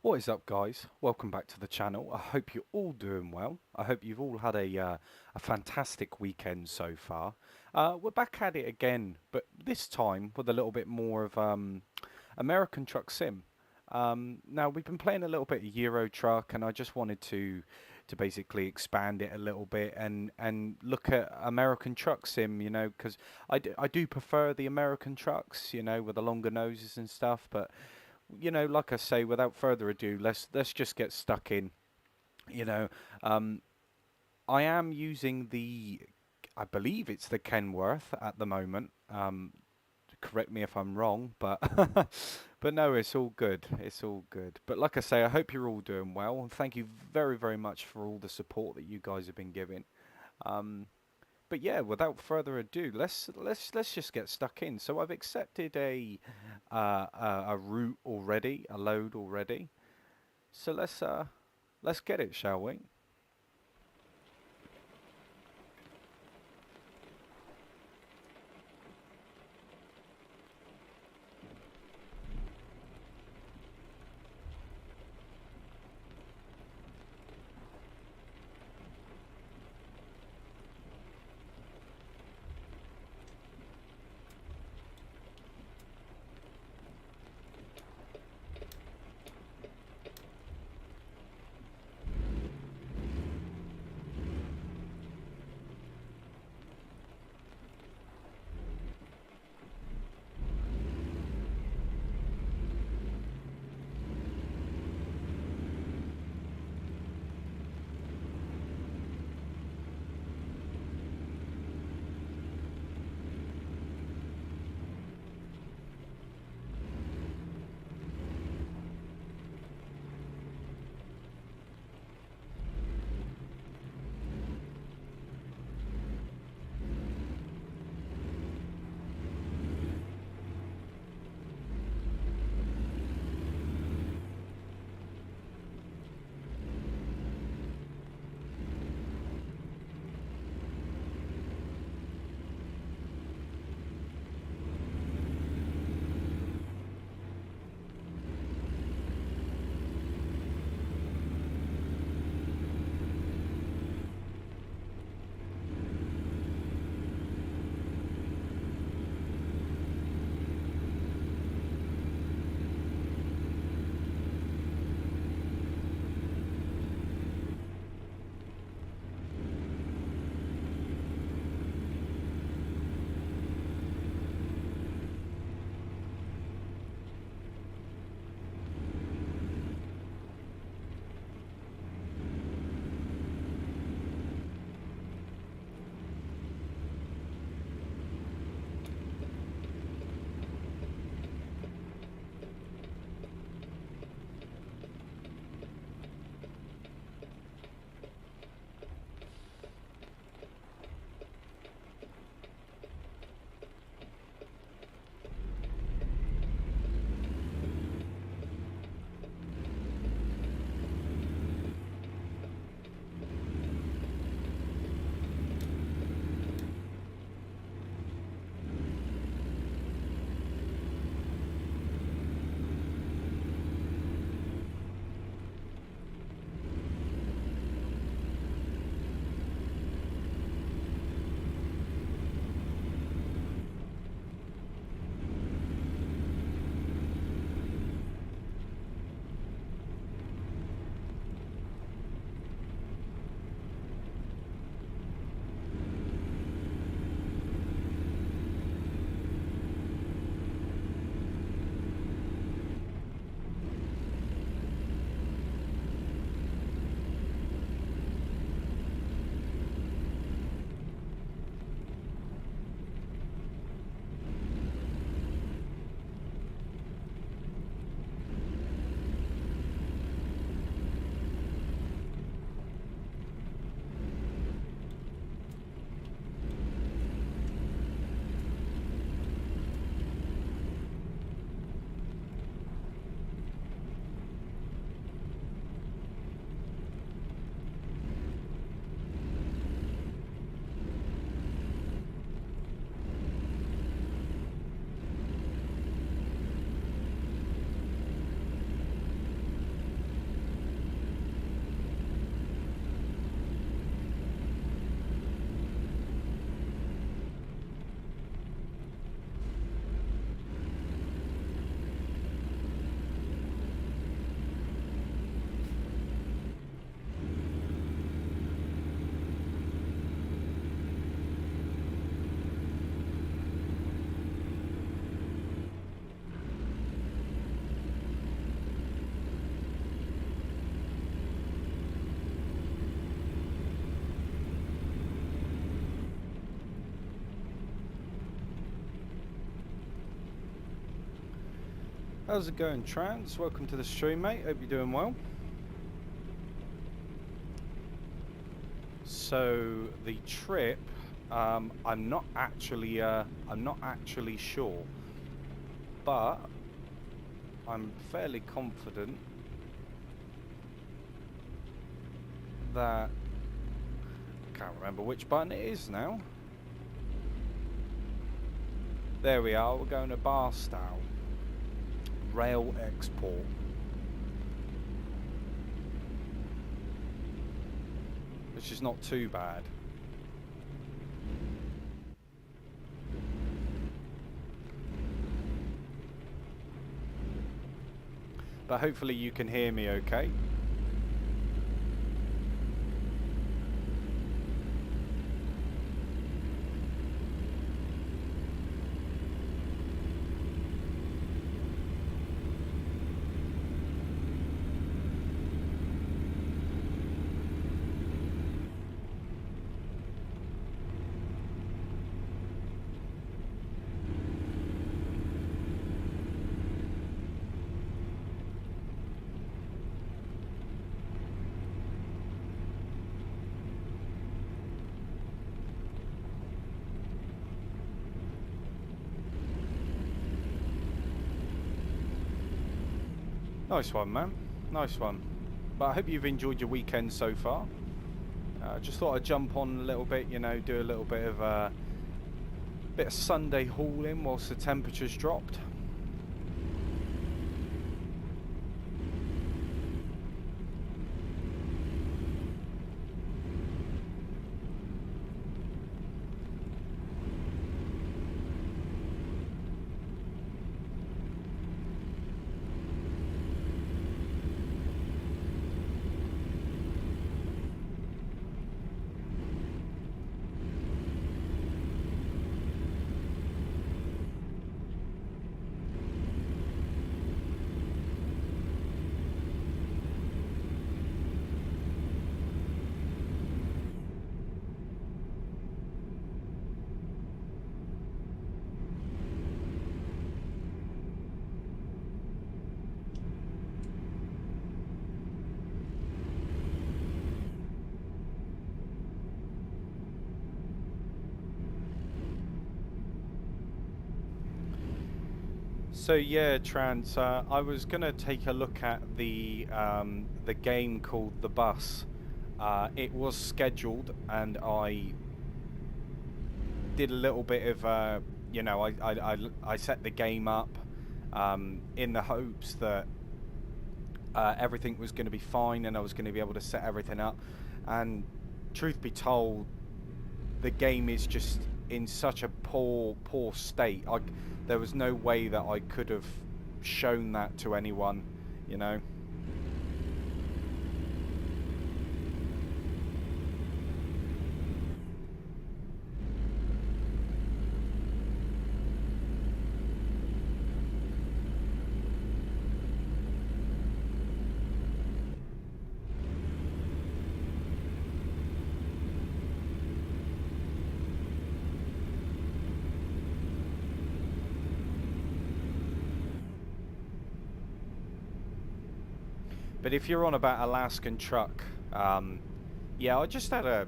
What is up, guys? Welcome back to the channel. I hope you're all doing well. I hope you've all had a fantastic weekend so far. We're back at it again, but this time with a little bit more of American Truck Sim. Now we've been playing a little bit of Euro Truck, and I just wanted to basically expand it a little bit and look at American Truck Sim. Because I do prefer the American trucks, with the longer noses and stuff, but like I say, without further ado, let's just get stuck in. You know, um, I am using I believe it's the Kenworth at the moment. Correct me if I'm wrong, but but no, it's all good. It's all good. But like I say, I hope you're all doing well, and thank you very much for all the support that you guys have been giving. Um, but yeah, without further ado, let's just get stuck in. So I've accepted a route already, a load already. So let's get it, shall we? How's it going, Trans? Welcome to the stream, mate. Hope you're doing well. So the trip, I'm not actually sure, but I'm fairly confident that I can't remember which button it is now. There we are. We're going to Barstow. Rail export. Which is not too bad. But hopefully you can hear me okay. Nice one, man. Nice one. But I hope you've enjoyed your weekend so far. Just thought I'd jump on a little bit, you know, do a little bit of Sunday hauling whilst the temperatures dropped. So yeah, Trans, I was gonna take a look at the game called The Bus. It was scheduled, and I did a little bit of you know, I set the game up in the hopes that everything was going to be fine and I was going to be able to set everything up. And truth be told, the game is just in such a poor state. There was no way that I could have shown that to anyone, you know. But if you're on about Alaskan Truck, yeah, I just had a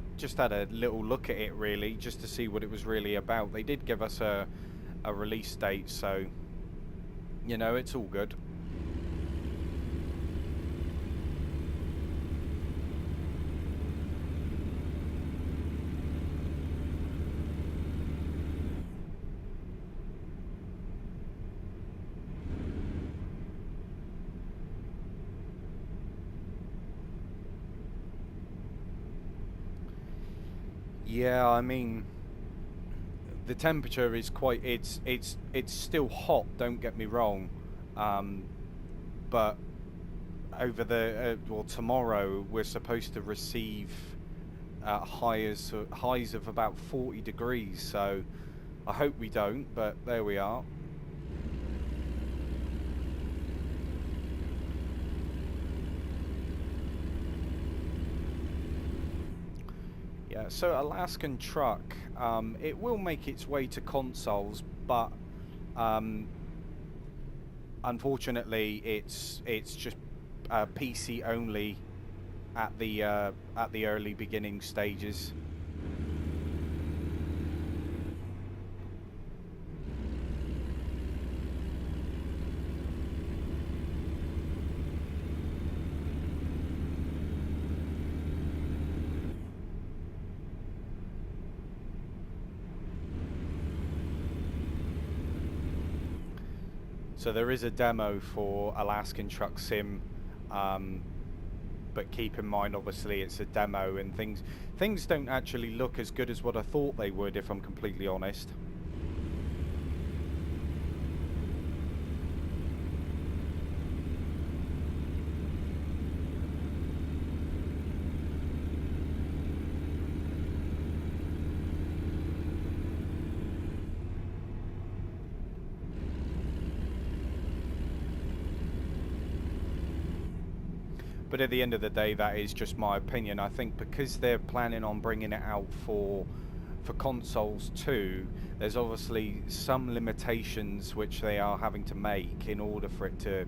little look at it really, just to see what it was really about. They did give us a release date, so you know, it's all good. Yeah, I mean, the temperature is quite. It's still hot. Don't get me wrong, but over the well, tomorrow we're supposed to receive highs of about 40 degrees. So I hope we don't, but there we are. Yeah, so Alaskan Truck, it will make its way to consoles, but Unfortunately, it's just PC only at the early beginning stages. So there is a demo for Alaskan Truck Sim, um, but keep in mind, obviously, it's a demo, and things don't actually look as good as what I thought they would, if I'm completely honest. But at the end of the day, that is just my opinion. I think because they're planning on bringing it out for consoles too, there's obviously some limitations which they are having to make in order for it to,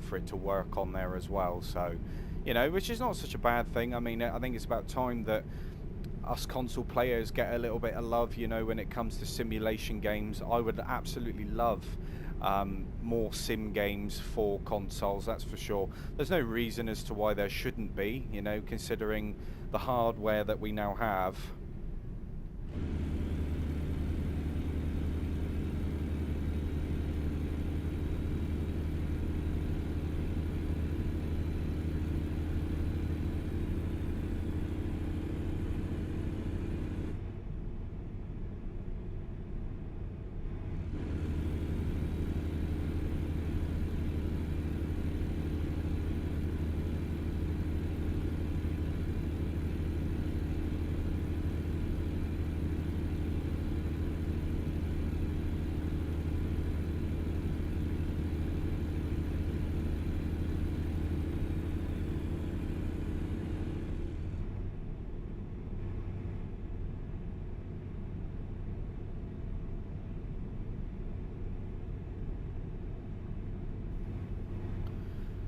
for it to work on there as well. So, which is not such a bad thing. I mean, I think it's about time that us console players get a little bit of love, when it comes to simulation games. I would absolutely love more sim games for consoles, that's for sure. There's no reason as to why there shouldn't be, considering the hardware that we now have.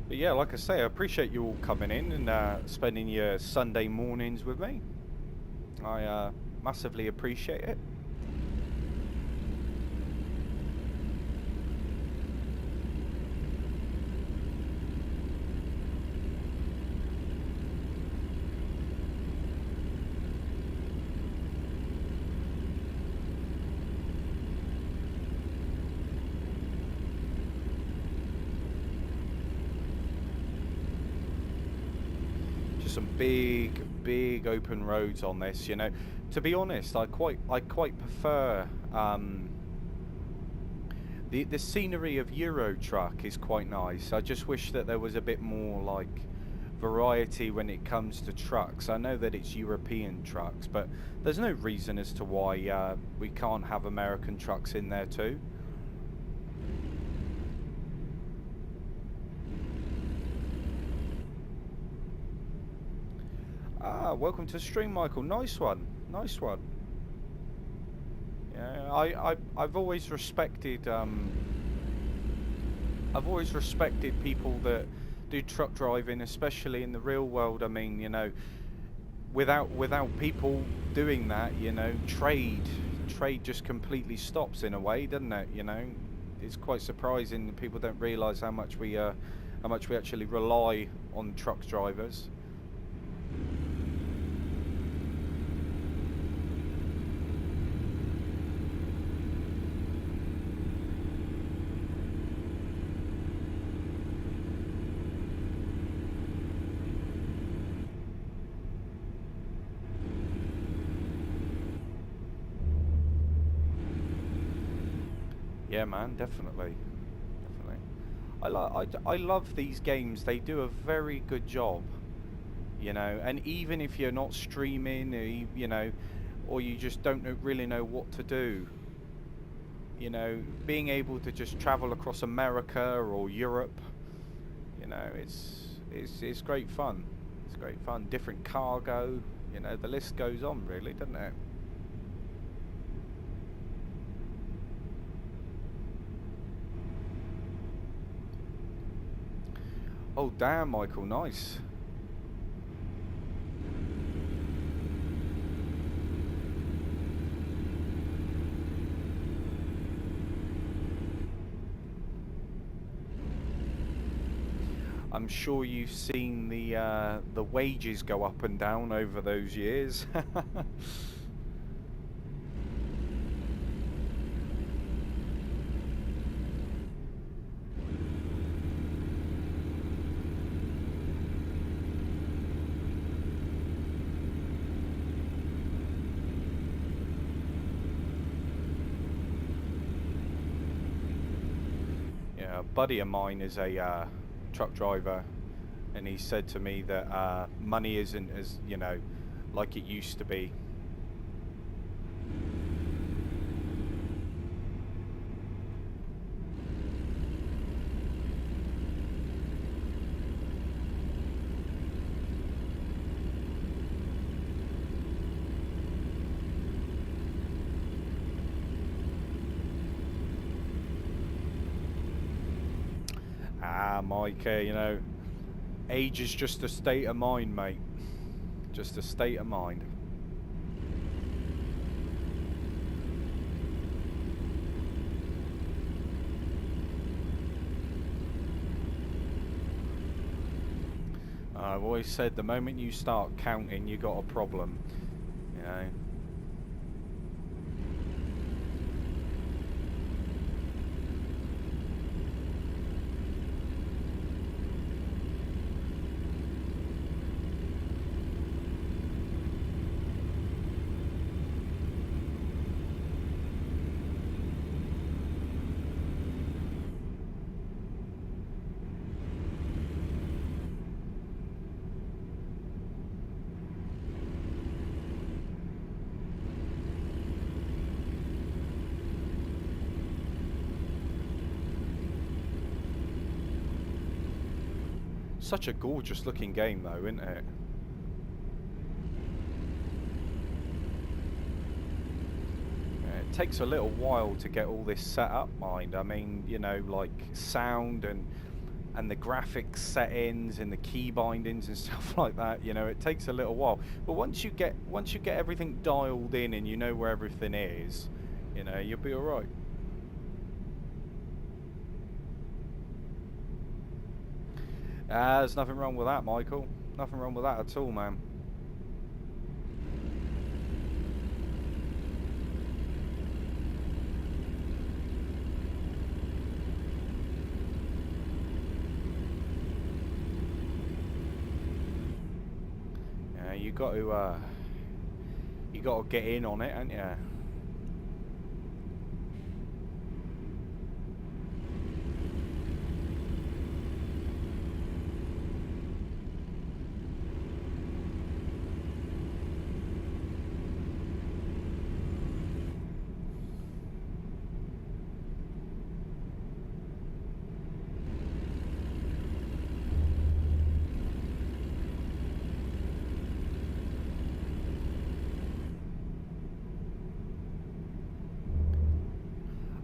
But yeah, like I say, I appreciate you all coming in and spending your Sunday mornings with me. I massively appreciate it. Some big open roads on this, to be honest. I quite prefer the scenery of Euro Truck is quite nice. I just wish that there was a bit more like variety when it comes to trucks. I know that it's European trucks, but there's no reason as to why we can't have American trucks in there too. Ah, welcome to the stream, Michael. Nice one. Nice one. Yeah, I've always respected people that do truck driving, especially in the real world. I mean, without people doing that, trade just completely stops in a way, doesn't it? It's quite surprising that people don't realise how much we actually rely on truck drivers. Yeah, man, definitely. I love these games. They do a very good job, and even if you're not streaming, or you just don't really know what to do, being able to just travel across America or Europe, it's great fun. It's great fun. Different cargo, the list goes on, really, doesn't it? Oh, damn, Michael, nice. I'm sure you've seen the wages go up and down over those years. Yeah, a buddy of mine is a truck driver, and he said to me that money isn't as, like it used to be. Ah, Mike, age is just a state of mind, mate. Just a state of mind. I've always said the moment you start counting, you got a problem. You know. Such a gorgeous looking game though, isn't it? Yeah, it takes a little while to get all this set up, mind. I mean, like sound and the graphics settings and the key bindings and stuff like that, it takes a little while. But once you get everything dialed in and you know where everything is, you'll be all right. There's nothing wrong with that, Michael. Nothing wrong with that at all, man. Yeah, you got to get in on it, ain't you?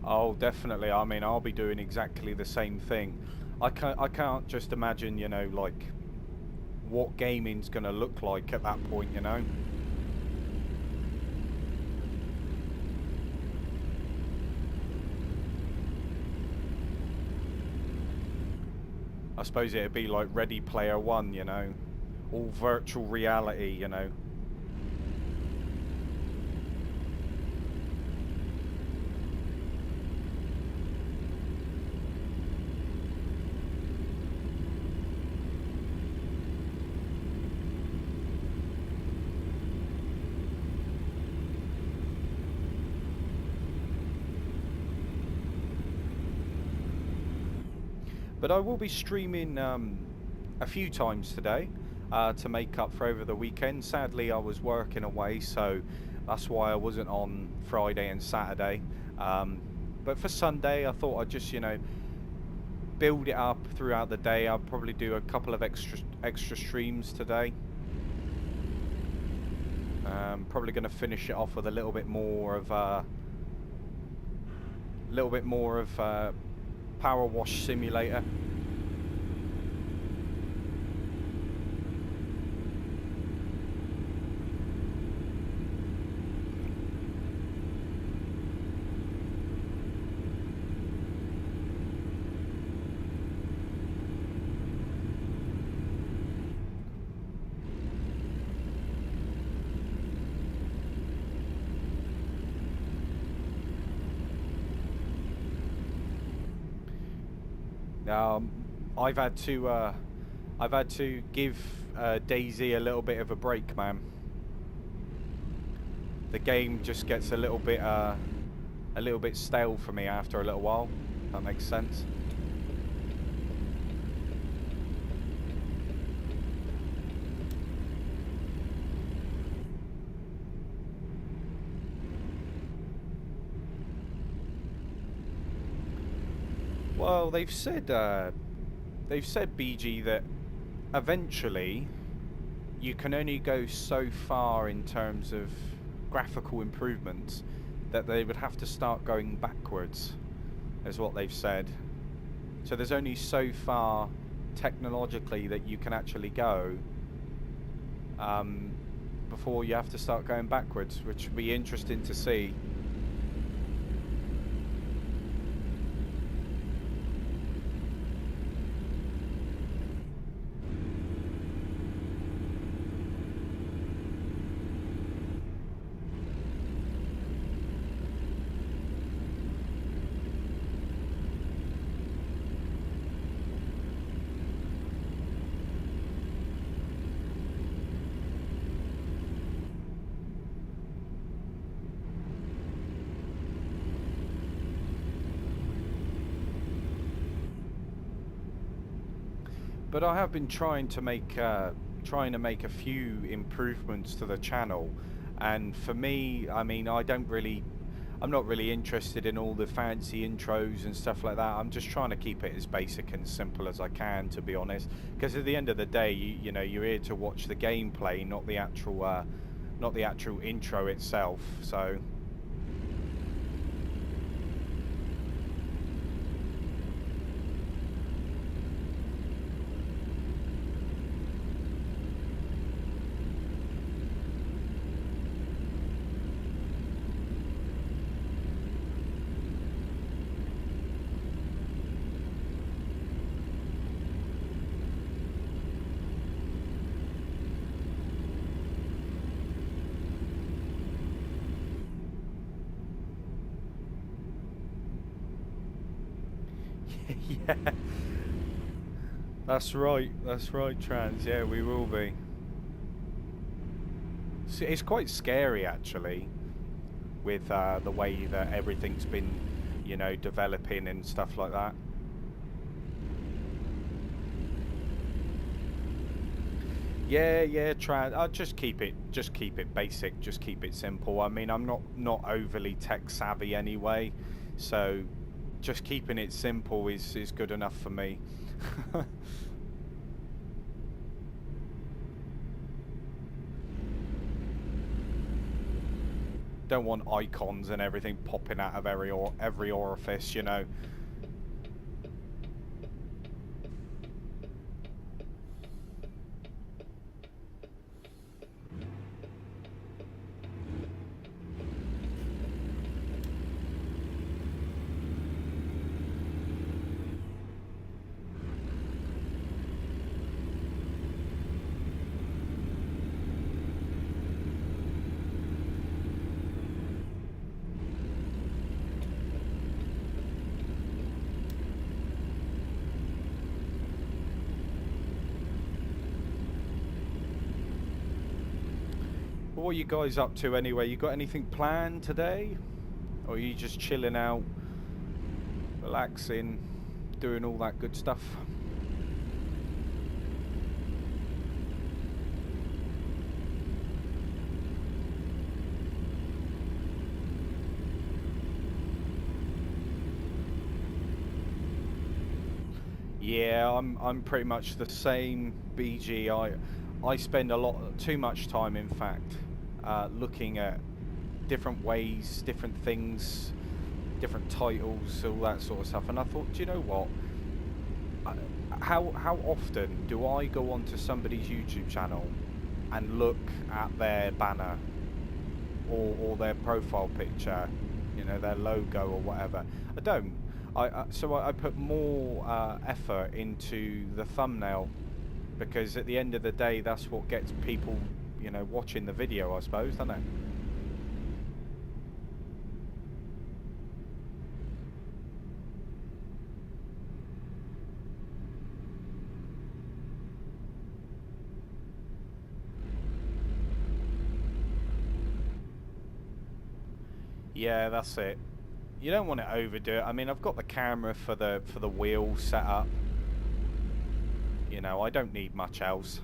Oh, definitely. I mean, I'll be doing exactly the same thing. I can't just imagine, like what gaming's gonna look like at that point. I suppose it'd be like Ready Player One, all virtual reality. But I will be streaming a few times today to make up for over the weekend. Sadly, I was working away, so that's why I wasn't on Friday and Saturday. But for Sunday, I thought I'd just, build it up throughout the day. I'll probably do a couple of extra streams today. Probably going to finish it off with a little bit more of Power Wash Simulator. Um, I've had to give Daisy a little bit of a break, man. The game just gets a little bit stale for me after a little while. If that makes sense. Well, they've said BG that eventually you can only go so far in terms of graphical improvements, that they would have to start going backwards, is what they've said. So there's only so far technologically that you can actually go before you have to start going backwards, which would be interesting to see. But I have been trying to make a few improvements to the channel, and for me, I mean, I'm not really interested in all the fancy intros and stuff like that. I'm just trying to keep it as basic and simple as I can, to be honest. Because at the end of the day, you know, you're here to watch the gameplay, not the actual intro itself. So. Yeah, that's right, Trans. Yeah, we will be. It's quite scary, actually, with the way that everything's been, you know, developing and stuff like that. Yeah, Trans. I'll just keep it basic, just keep it simple. I mean, I'm not overly tech savvy anyway, so just keeping it simple is good enough for me. Don't want icons and everything popping out of every orifice, you know. What are you guys up to anyway? You got anything planned today? Or are you just chilling out, relaxing, doing all that good stuff? Yeah, I'm pretty much the same, BG. I spend too much time, in fact, looking at different ways, different things, different titles, all that sort of stuff. And I thought, do you know what? How often do I go onto somebody's YouTube channel and look at their banner or their profile picture, you know, their logo or whatever? I don't. So I put more effort into the thumbnail, because at the end of the day, that's what gets people, you know, watching the video, I suppose, doesn't it? Yeah, that's it. You don't want to overdo it. I mean, I've got the camera for the wheel set up. You know, I don't need much else.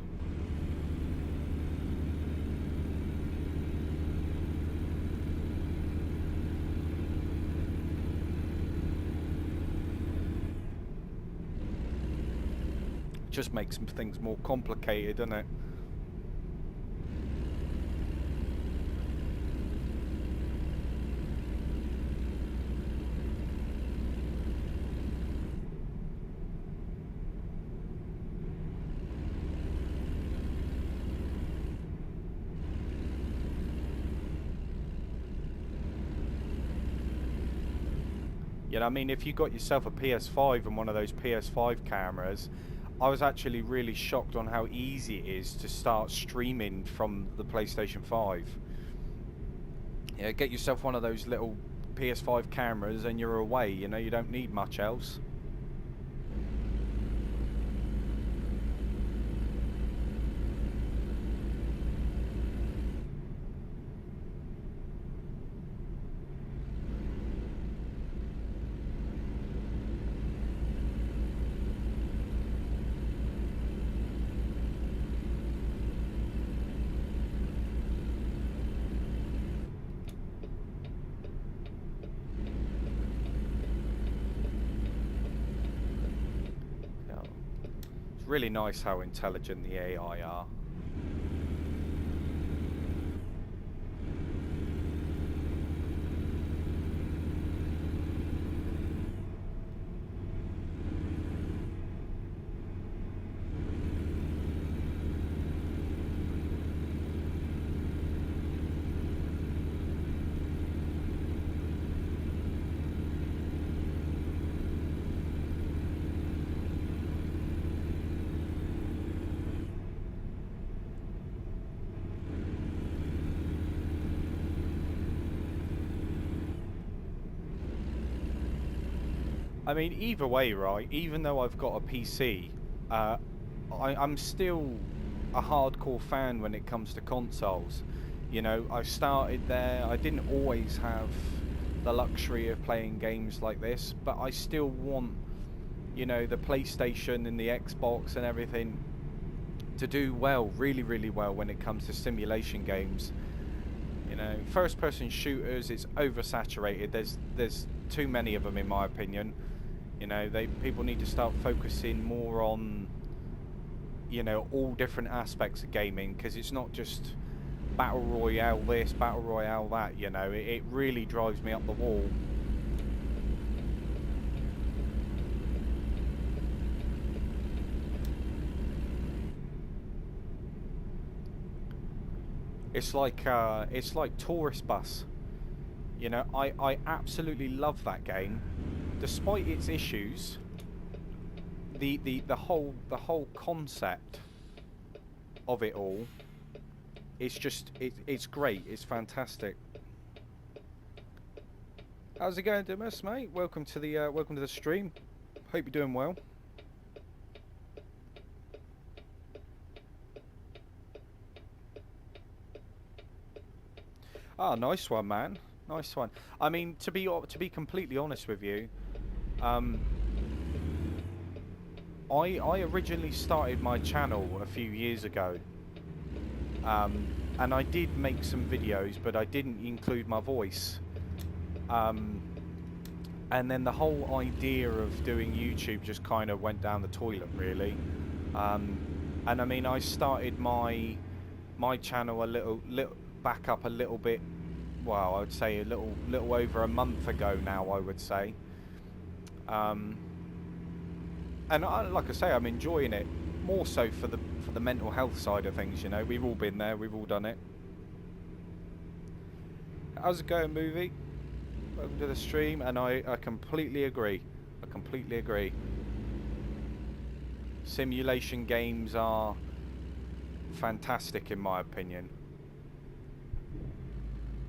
Just makes some things more complicated, doesn't it? You know, I mean, if you got yourself a PS5 and one of those PS5 cameras, I was actually really shocked on how easy it is to start streaming from the PlayStation 5. Yeah, get yourself one of those little PS5 cameras and you're away, you know, you don't need much else. Yeah. It's really nice how intelligent the AI are. I mean, either way, right, even though I've got a PC, I'm still a hardcore fan when it comes to consoles. You know, I started there. I didn't always have the luxury of playing games like this, but I still want, you know, the PlayStation and the Xbox and everything to do well, really, really well when it comes to simulation games. You know, first-person shooters, it's oversaturated. There's too many of them, in my opinion. You know, people need to start focusing more on, you know, all different aspects of gaming, because it's not just battle royale this, battle royale that. You know, it really drives me up the wall. It's like Tourist Bus. You know, I absolutely love that game, despite its issues. The whole concept of it all, it's great. It's fantastic. How's it going, Dimas, mate? Welcome to the stream. Hope you're doing well. Ah, nice one, man. Nice one. I mean, to be completely honest with you, um, I originally started my channel a few years ago, and I did make some videos, but I didn't include my voice. Um, and then the whole idea of doing YouTube just kind of went down the toilet, really. Um, and I mean, I started my channel a little back up a little bit. Well, I would say a little over a month ago now, I would say. Um, and like I say, I'm enjoying it more so for the mental health side of things. You know, we've all been there, we've all done it. How's it going, movie? Welcome to the stream, and I completely agree. I completely agree. Simulation games are fantastic in my opinion.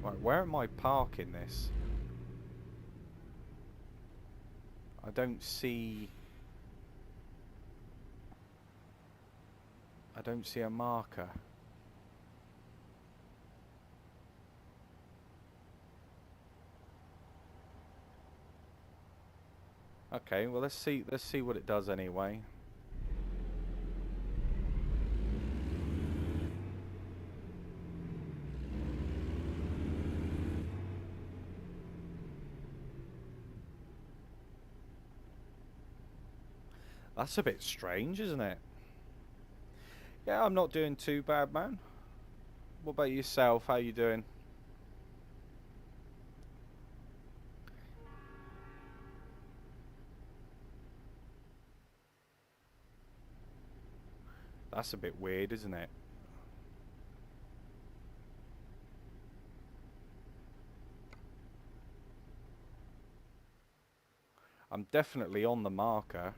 Right, where am I parking this? I don't see... I don't see a marker. Okay, well let's see what it does anyway. That's a bit strange, isn't it? Yeah, I'm not doing too bad, man. What about yourself? How you doing? That's a bit weird, isn't it? I'm definitely on the marker.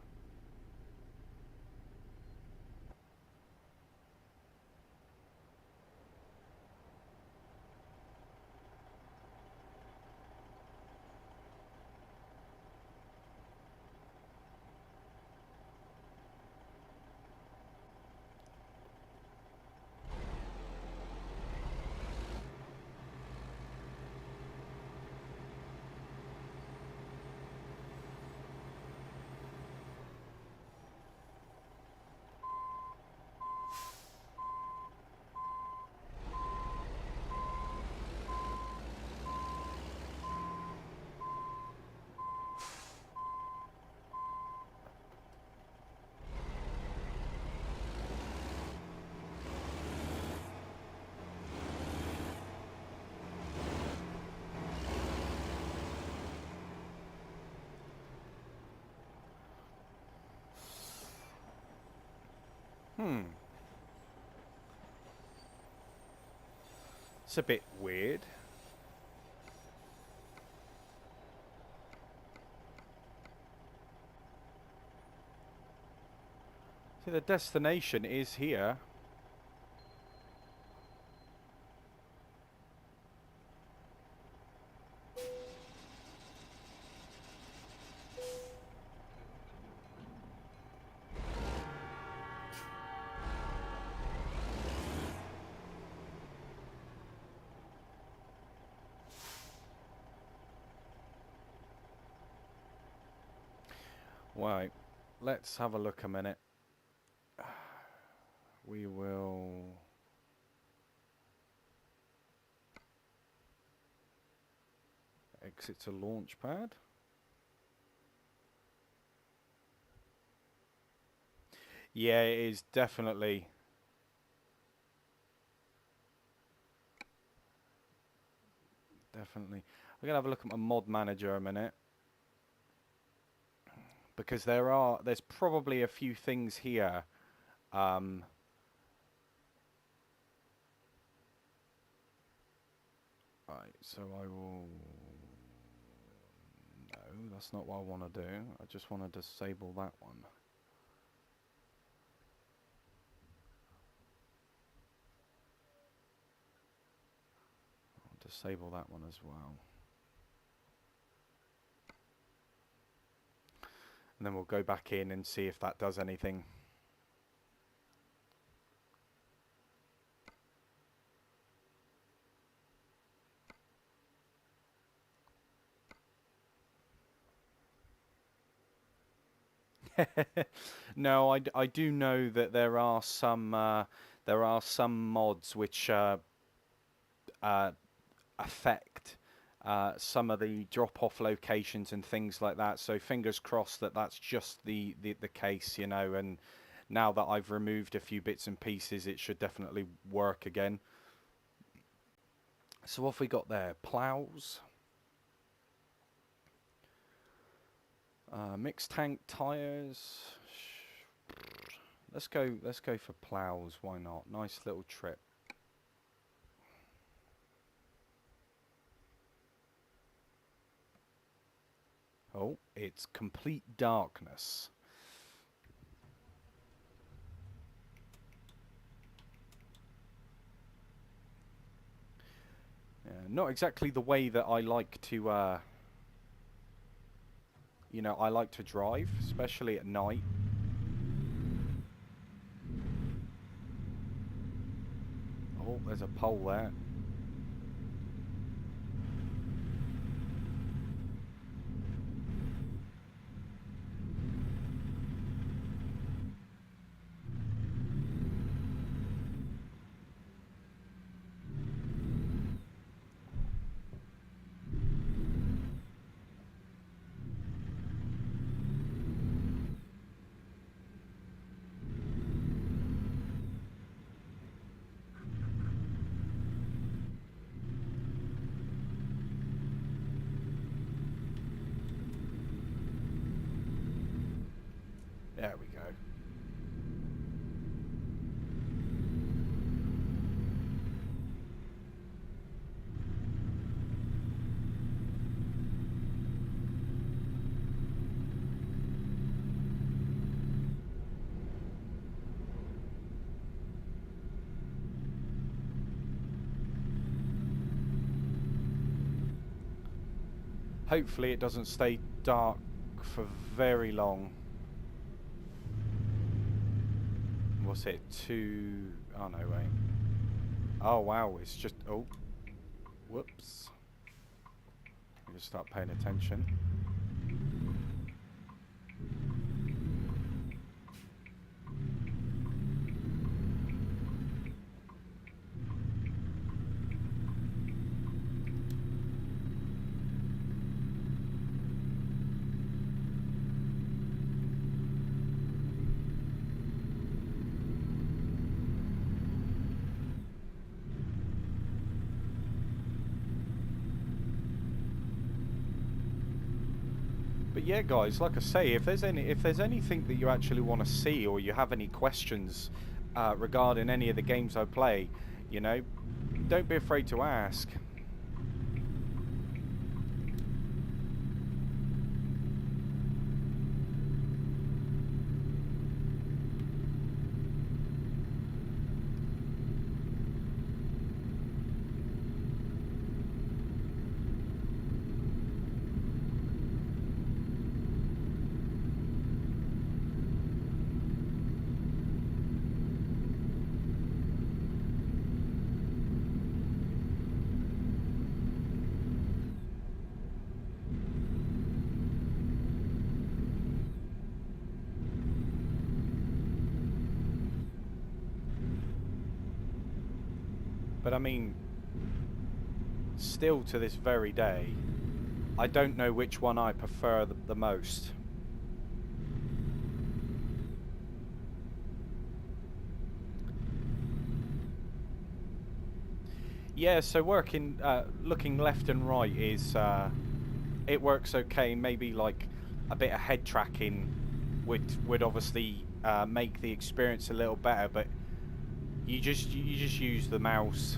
Hmm. It's a bit weird. See, the destination is here. Right. Let's have a look a minute. We will exit to launchpad. Yeah, it is definitely. Definitely. I'm gonna have a look at my mod manager a minute. Because there's probably a few things here. Um, right, so I will. No, that's not what I want to do. I just want to disable that one. I'll disable that one as well. And then we'll go back in and see if that does anything. No, I do know that there are some mods which affect some of the drop-off locations and things like that. So fingers crossed that that's just the case, you know. And now that I've removed a few bits and pieces, it should definitely work again. So what have we got there? Plows, mixed tank tires. Let's go. Let's go for plows. Why not? Nice little trip. Oh, it's complete darkness. Not exactly the way that I like to, I like to drive, especially at night. Oh, there's a pole there. There we go. Hopefully it doesn't stay dark for very long. What's it? Oh no, wait. Oh wow, it's just... Oh. Whoops. I'm gonna start paying attention. But yeah, guys, like I say, if there's anything that you actually want to see, or you have any questions regarding any of the games I play, you know, don't be afraid to ask. But I mean, still to this very day, I don't know which one I prefer the most. Yeah, so looking left and right is, it works okay. Maybe like a bit of head tracking would obviously make the experience a little better, but you just use the mouse.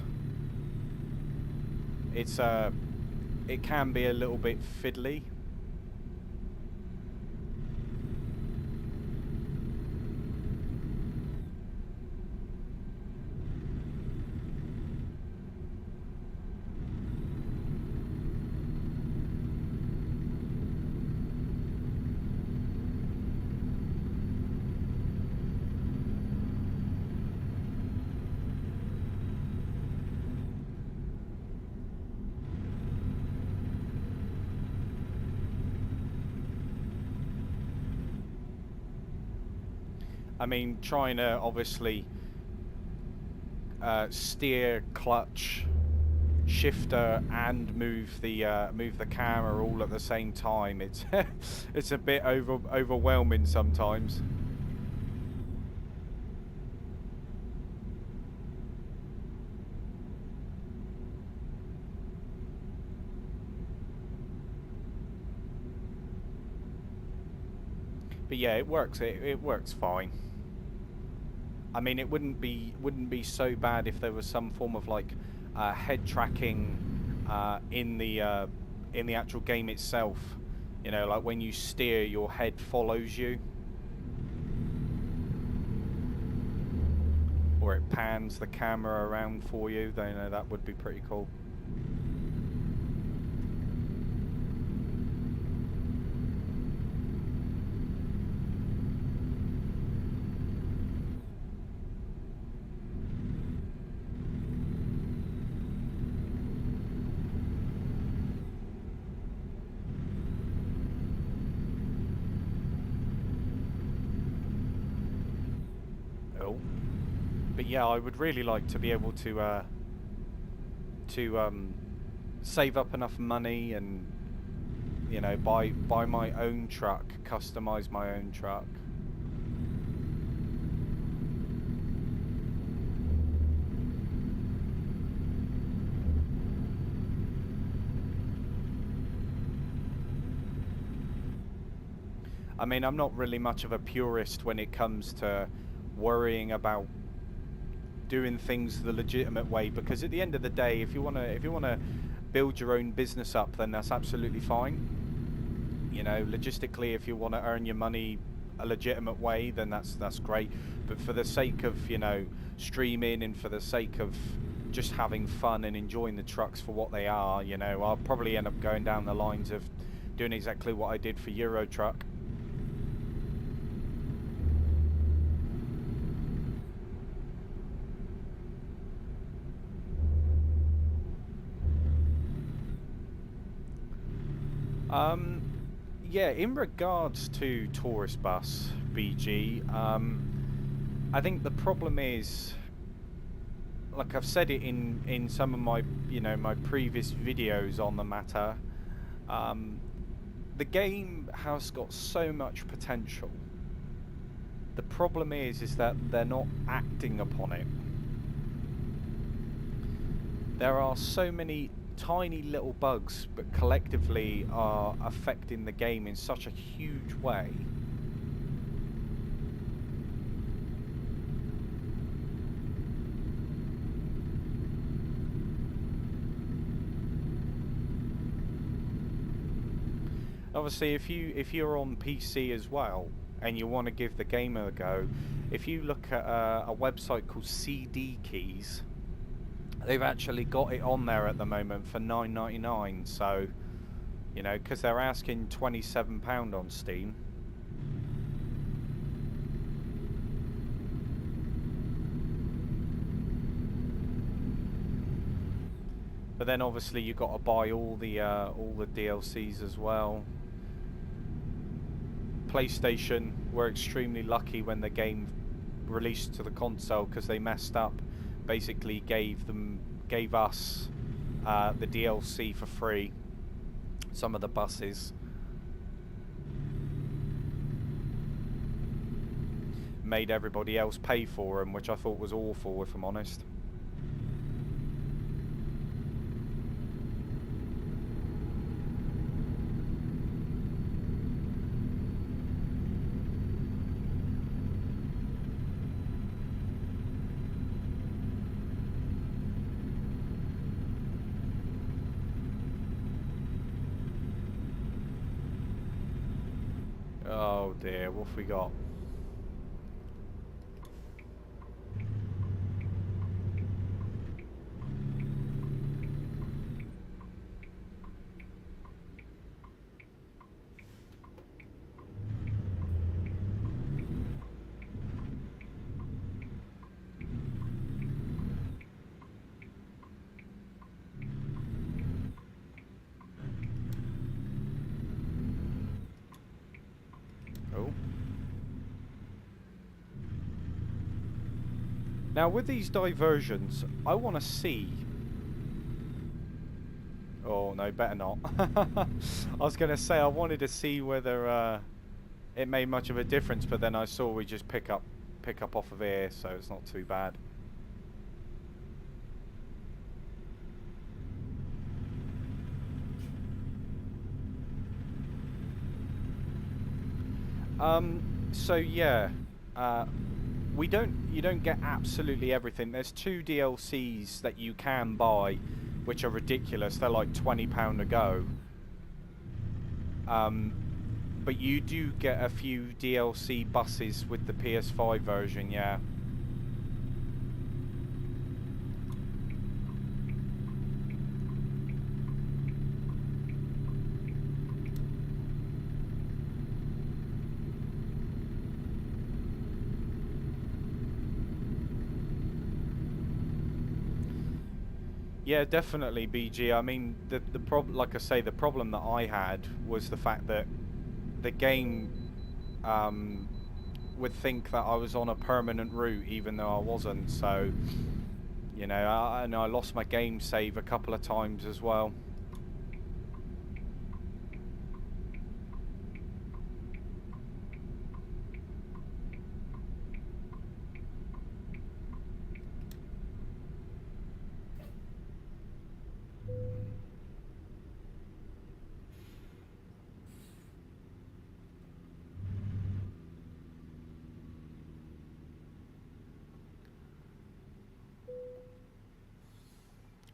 It can be a little bit fiddly. I mean, trying to obviously steer, clutch, shifter, and move the camera all at the same time. It's it's a bit overwhelming sometimes. But yeah, it works. It works fine. I mean, it wouldn't be so bad if there was some form of like head tracking in the actual game itself. You know, like when you steer, your head follows you, or it pans the camera around for you. Then you know, that would be pretty cool. Oh, but yeah, I would really like to be able to save up enough money and, you know, buy my own truck, customize my own truck. I I mean, I'm not really much of a purist when it comes to worrying about doing things the legitimate way, because at the end of the day, if you wanna build your own business up, then that's absolutely fine. You know, logistically, if you want to earn your money a legitimate way, then that's great. But for the sake of, you know, streaming, and for the sake of just having fun and enjoying the trucks for what they are, you know, I'll probably end up going down the lines of doing exactly what I did for Euro Truck. Um, yeah, in regards to tourist bus, BG, I think the problem is, like I've said it in some of my, you know, my previous videos on the matter, um, the game has got so much potential. The problem is that they're not acting upon it. There are so many tiny little bugs, but collectively are affecting the game in such a huge way. Obviously, if you're on PC as well and you want to give the game a go, if you look at a website called CD Keys, they've actually got it on there at the moment for $9.99. So, you know, because they're asking £27 on Steam. But then obviously you've got to buy all the DLCs as well. PlayStation were extremely lucky when the game released to the console, because they messed up. Basically gave us the DLC for free. Some of the buses. Made everybody else pay for them, which I thought was awful, if I'm honest. Oh dear, what have we got? Oh. Now with these diversions, I want to see... Oh no, better not. I was going to say I wanted to see whether it made much of a difference, but then I saw we just pick up off of here, so it's not too bad. So yeah, you don't get absolutely everything. There's 2 DLCs that you can buy, which are ridiculous. They're like £20 a go. But you do get a few DLC buses with the PS5 version, yeah. Yeah, definitely, BG. I mean, the problem, like I say, the problem that I had was the fact that the game would think that I was on a permanent route, even though I wasn't. So, you know, and I lost my game save a couple of times as well.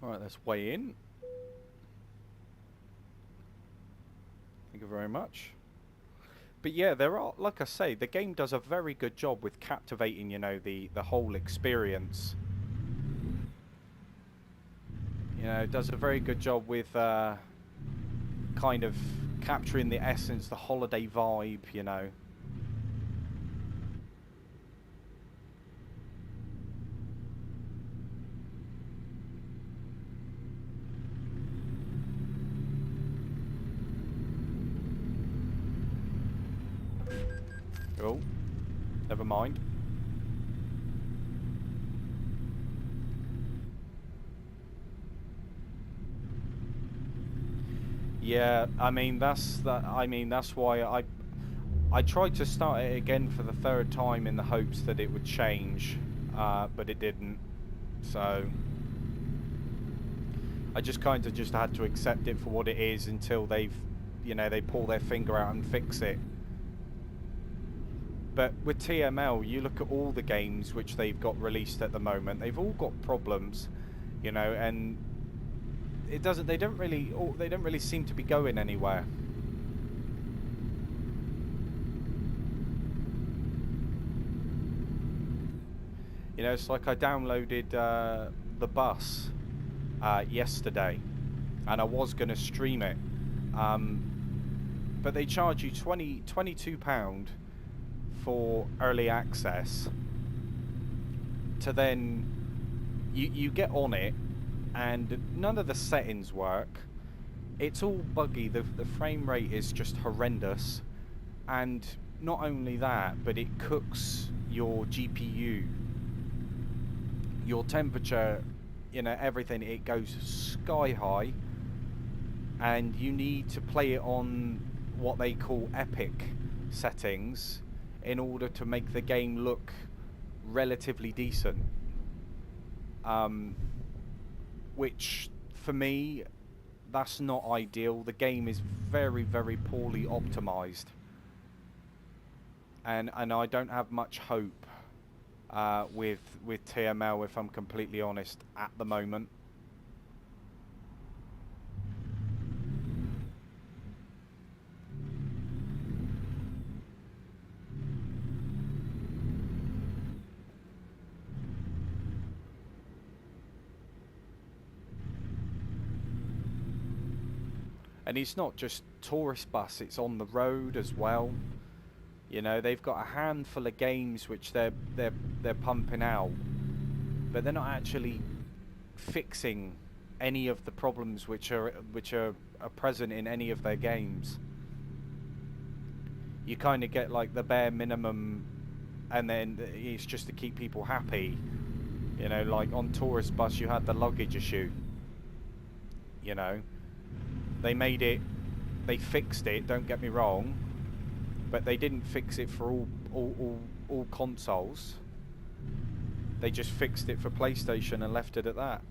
Alright, let's weigh in. Thank you very much. But yeah, there are, like I say, the game does a very good job with captivating, you know, the whole experience. You know, it does a very good job with kind of capturing the essence, the holiday vibe, you know. Oh, never mind. Yeah, I mean that's why I tried to start it again for the third time in the hopes that it would change, but it didn't. So I just kind of just had to accept it for what it is until they've, you know, they pull their finger out and fix it. But with TML, you look at all the games which they've got released at the moment, they've all got problems, you know, and it doesn't, they don't really seem to be going anywhere. You know, it's like I downloaded the bus yesterday, and I was going to stream it, but they charge you £22 for early access to then you get on it and none of the settings work. It's all buggy. The frame rate is just horrendous, and not only that, but it cooks your GPU, your temperature, you know, everything. It goes sky high, and you need to play it on what they call epic settings in order to make the game look relatively decent. Which for me, that's not ideal. The game is very, very poorly optimized, and I don't have much hope with TML, if I'm completely honest, at the moment. And it's not just tourist bus, it's on the road as well. You know, they've got a handful of games which they're pumping out, but they're not actually fixing any of the problems which are present in any of their games. You kind of get like the bare minimum, and then it's just to keep people happy. You know, like on tourist bus you had the luggage issue. You know, they made it, they fixed it, don't get me wrong, but they didn't fix it for all consoles. They just fixed it for PlayStation and left it at that.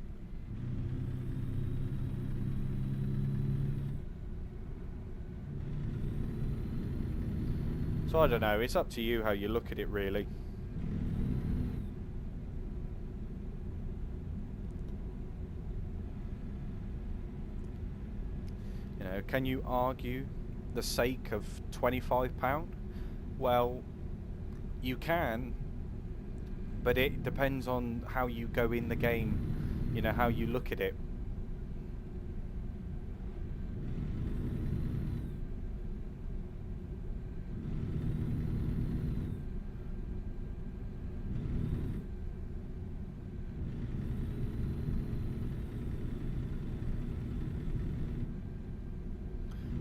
So I don't know, it's up to you how you look at it, really. You know, can you argue the sake of £25? Well, you can, but it depends on how you go in the game, you know, how you look at it.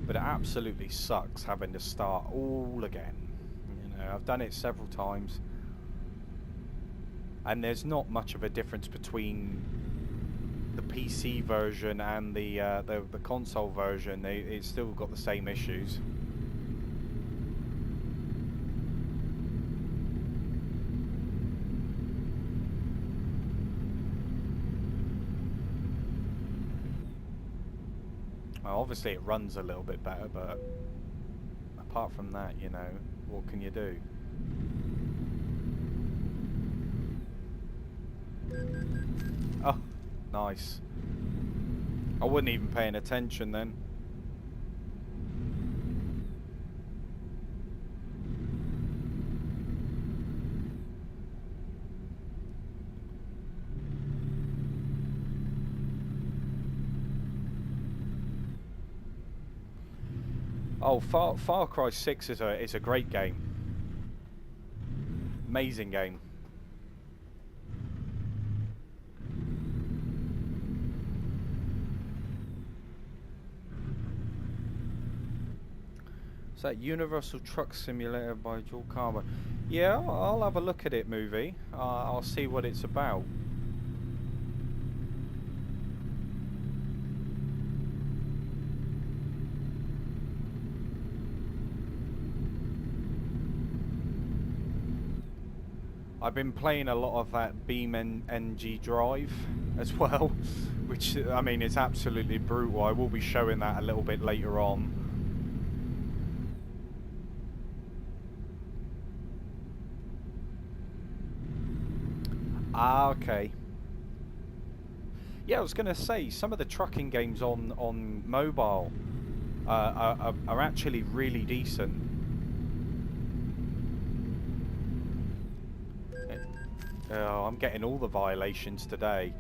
But it absolutely sucks having to start all again. You know, I've done it several times, and there's not much of a difference between the PC version and the console version. It's still got the same issues. Well, obviously it runs a little bit better, but apart from that, you know, what can you do? Oh, nice. I wasn't even paying attention then. Oh, Far Cry 6 is a great game. Amazing game. Is that Universal Truck Simulator by Joel Carver? Yeah, I'll have a look at it, movie. I'll see what it's about. I've been playing a lot of that Beam NG Drive as well, which, I mean, it's absolutely brutal. I will be showing that a little bit later on. Ah, okay. Yeah, I was going to say, some of the trucking games on mobile are actually really decent. Oh, I'm getting all the violations today.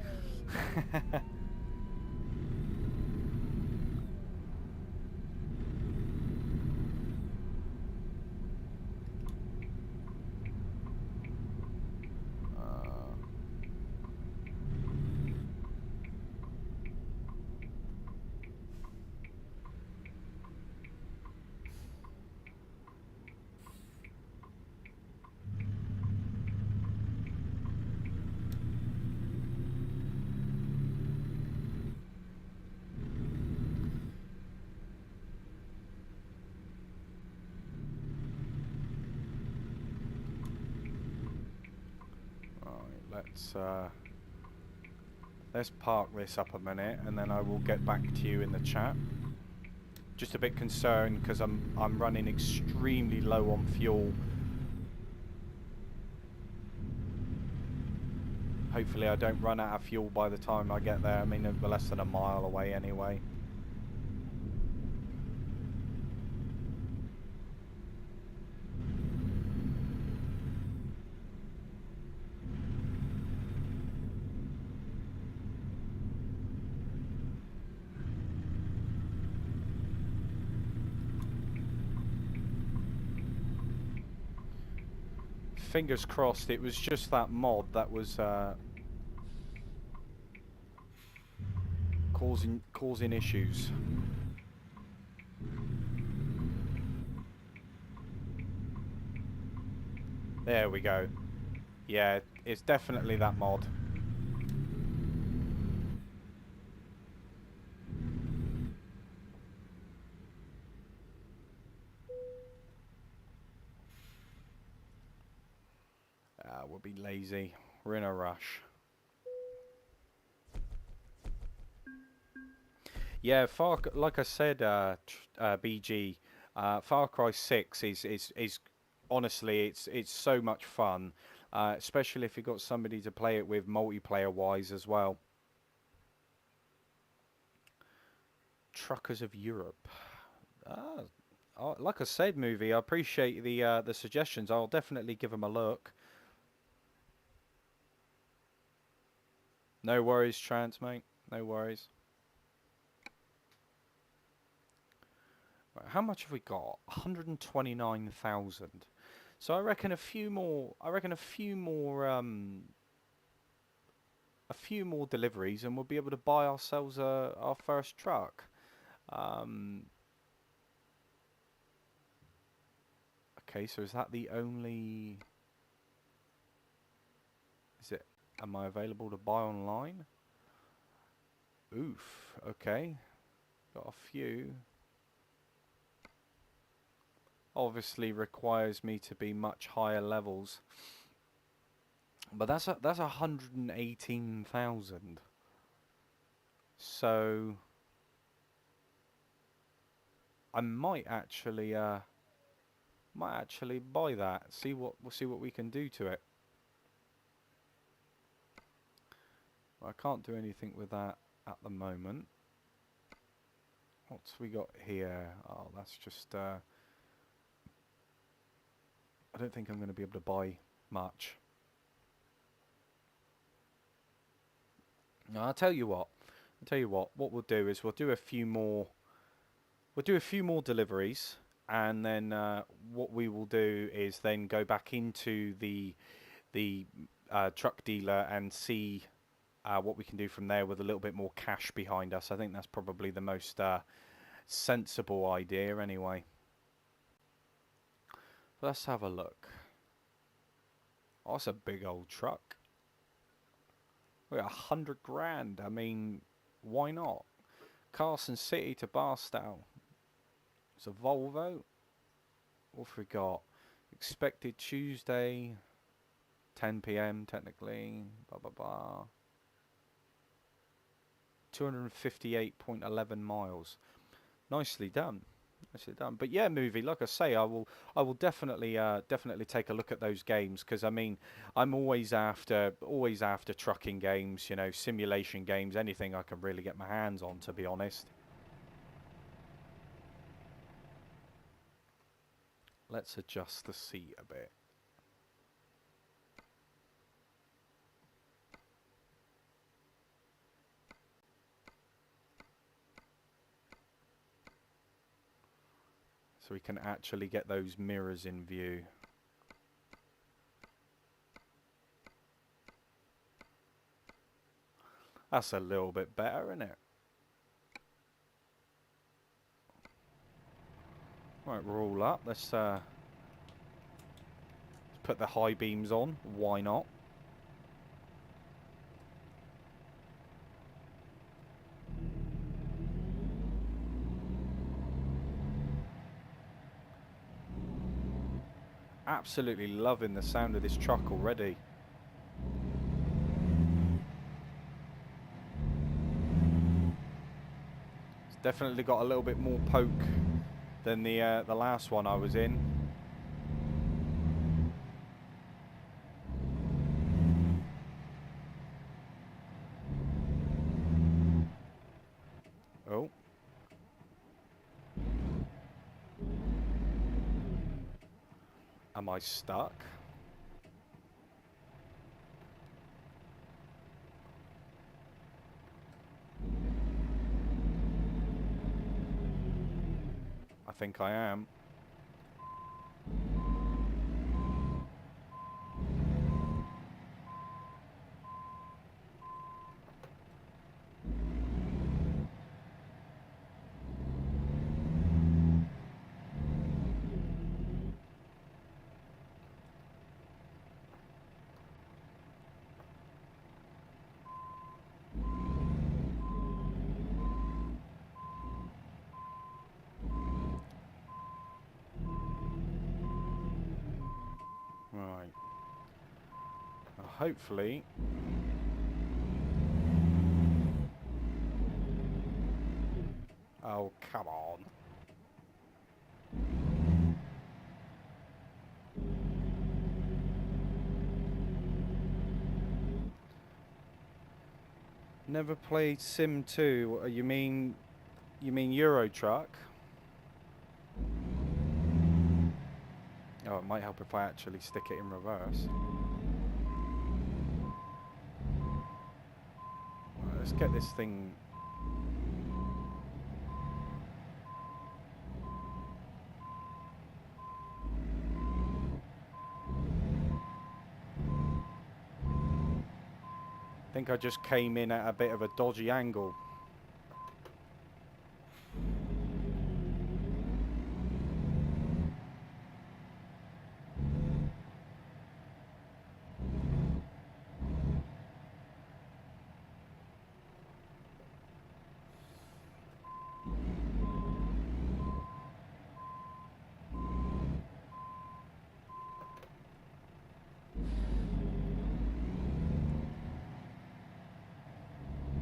Let's park this up a minute, and then I will get back to you in the chat. Just a bit concerned because I'm running extremely low on fuel. Hopefully I don't run out of fuel by the time I get there. I mean, we're less than a mile away anyway. Fingers crossed it was just that mod that was causing issues. There we go. Yeah, it's definitely that mod. We'll be lazy. We're in a rush. Yeah, like I said, BG, Far Cry 6 is honestly it's so much fun, especially if you've got somebody to play it with multiplayer wise as well. Truckers of Europe. Like I said, movie. I appreciate the suggestions. I'll definitely give them a look. No worries, Trans, mate. No worries. Right, how much have we got? 129,000. So I reckon a few more. I reckon a few more. A few more deliveries, and we'll be able to buy ourselves our first truck. Okay, so is that the only? Is it? Am I available to buy online? Oof. Okay, got a few. Obviously requires me to be much higher levels. But that's 118,000. So I might actually buy that. We'll see what we can do to it. I can't do anything with that at the moment. What's we got here? Oh, that's just... I don't think I'm going to be able to buy much. No, I'll tell you what. What we'll do is we'll do a few more... We'll do a few more deliveries, and then what we will do is then go back into the truck dealer and see what we can do from there with a little bit more cash behind us. I think that's probably the most sensible idea anyway. Let's have a look. Oh, that's a big old truck. We're 100 grand. I mean, why not? Carson City to Barstow. It's a Volvo. What have we got? Expected Tuesday, 10 p.m. technically. Blah blah blah. 258.11 miles. Nicely done. Nicely done. But yeah, movie. Like I say, I will definitely take a look at those games, because I mean, I'm always after trucking games, you know, simulation games, anything I can really get my hands on, to be honest. Let's adjust the seat a bit. So we can actually get those mirrors in view. That's a little bit better, isn't it? Right, we're all up. Let's put the high beams on. Why not? Absolutely loving the sound of this truck already. It's definitely got a little bit more poke than the last one I was in. Oh. Am I stuck? I think I am. Right. Now hopefully... Oh, come on. Never played Sim 2. You mean Euro Truck? Oh, it might help if I actually stick it in reverse. Right, let's get this thing... I think I just came in at a bit of a dodgy angle.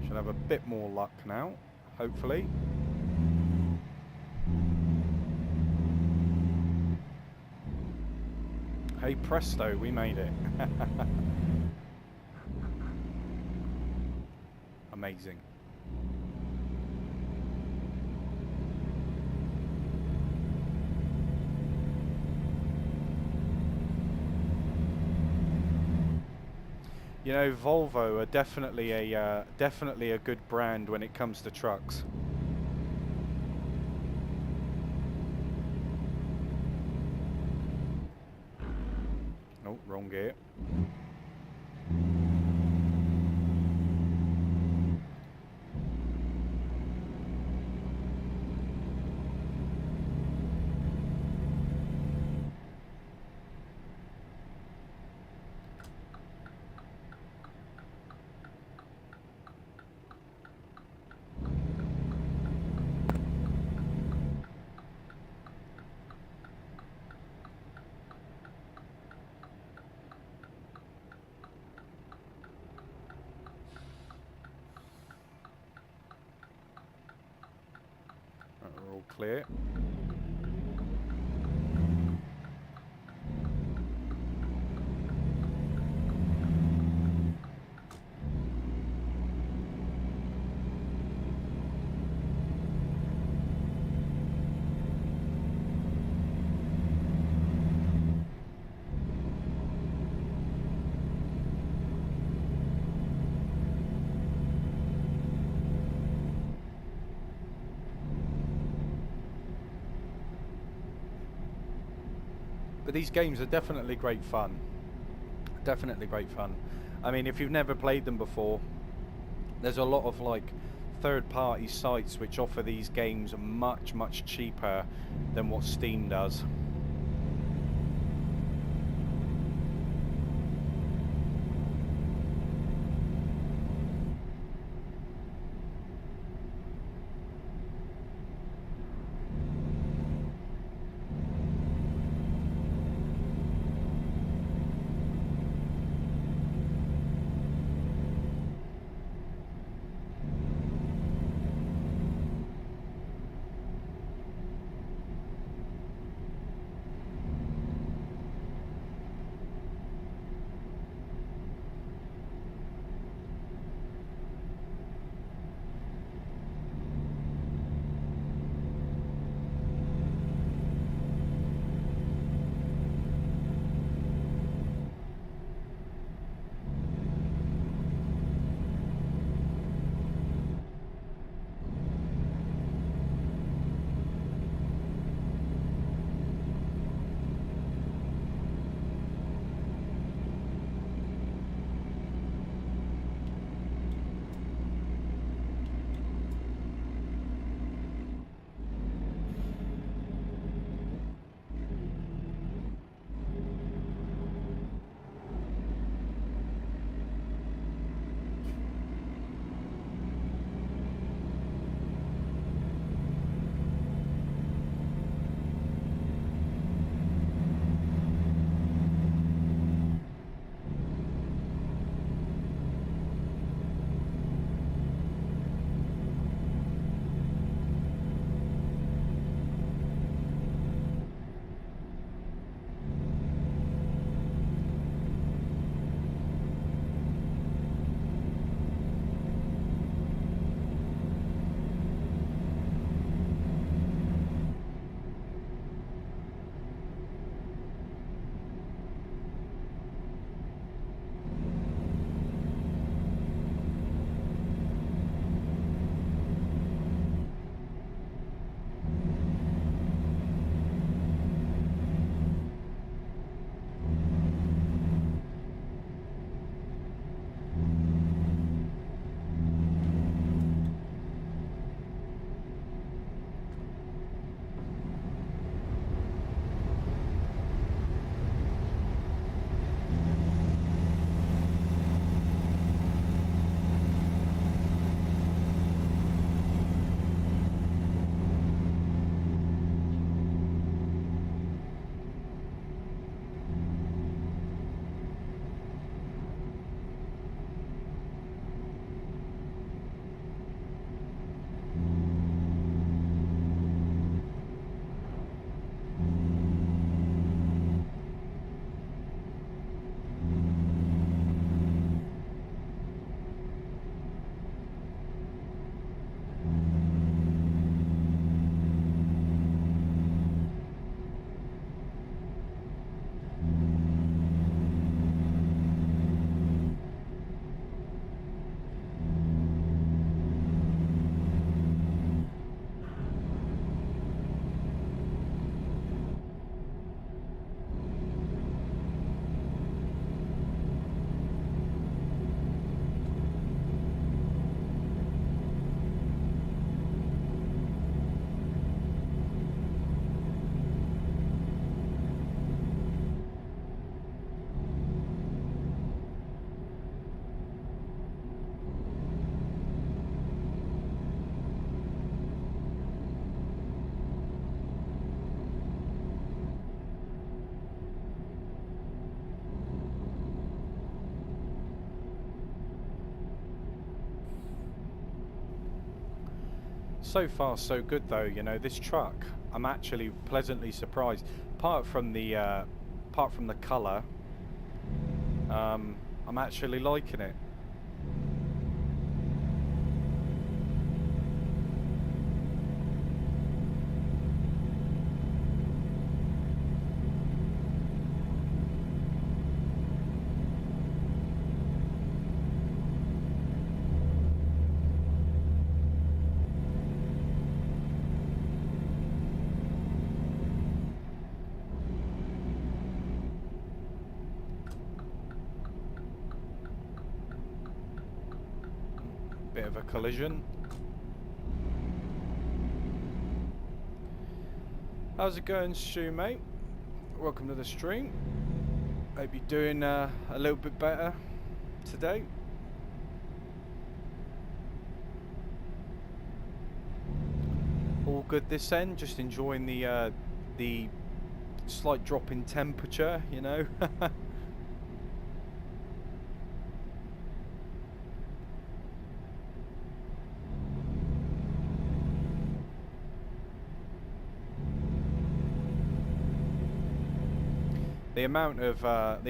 Should have a bit more luck now, hopefully. Hey presto, we made it. Amazing. You know, Volvo are definitely a good brand when it comes to trucks. Oh, wrong gear. Right, we're all clear. But these games are definitely great fun. Definitely great fun. I mean, if you've never played them before, there's a lot of like third-party sites which offer these games much cheaper than what Steam does. So far, so good though. You know, this truck, I'm actually pleasantly surprised. Apart from the colour, I'm actually liking it. Bit of a collision. How's it going, Stu, mate? Welcome to the stream. Hope you're doing a little bit better today. All good this end. Just enjoying the slight drop in temperature, you know. The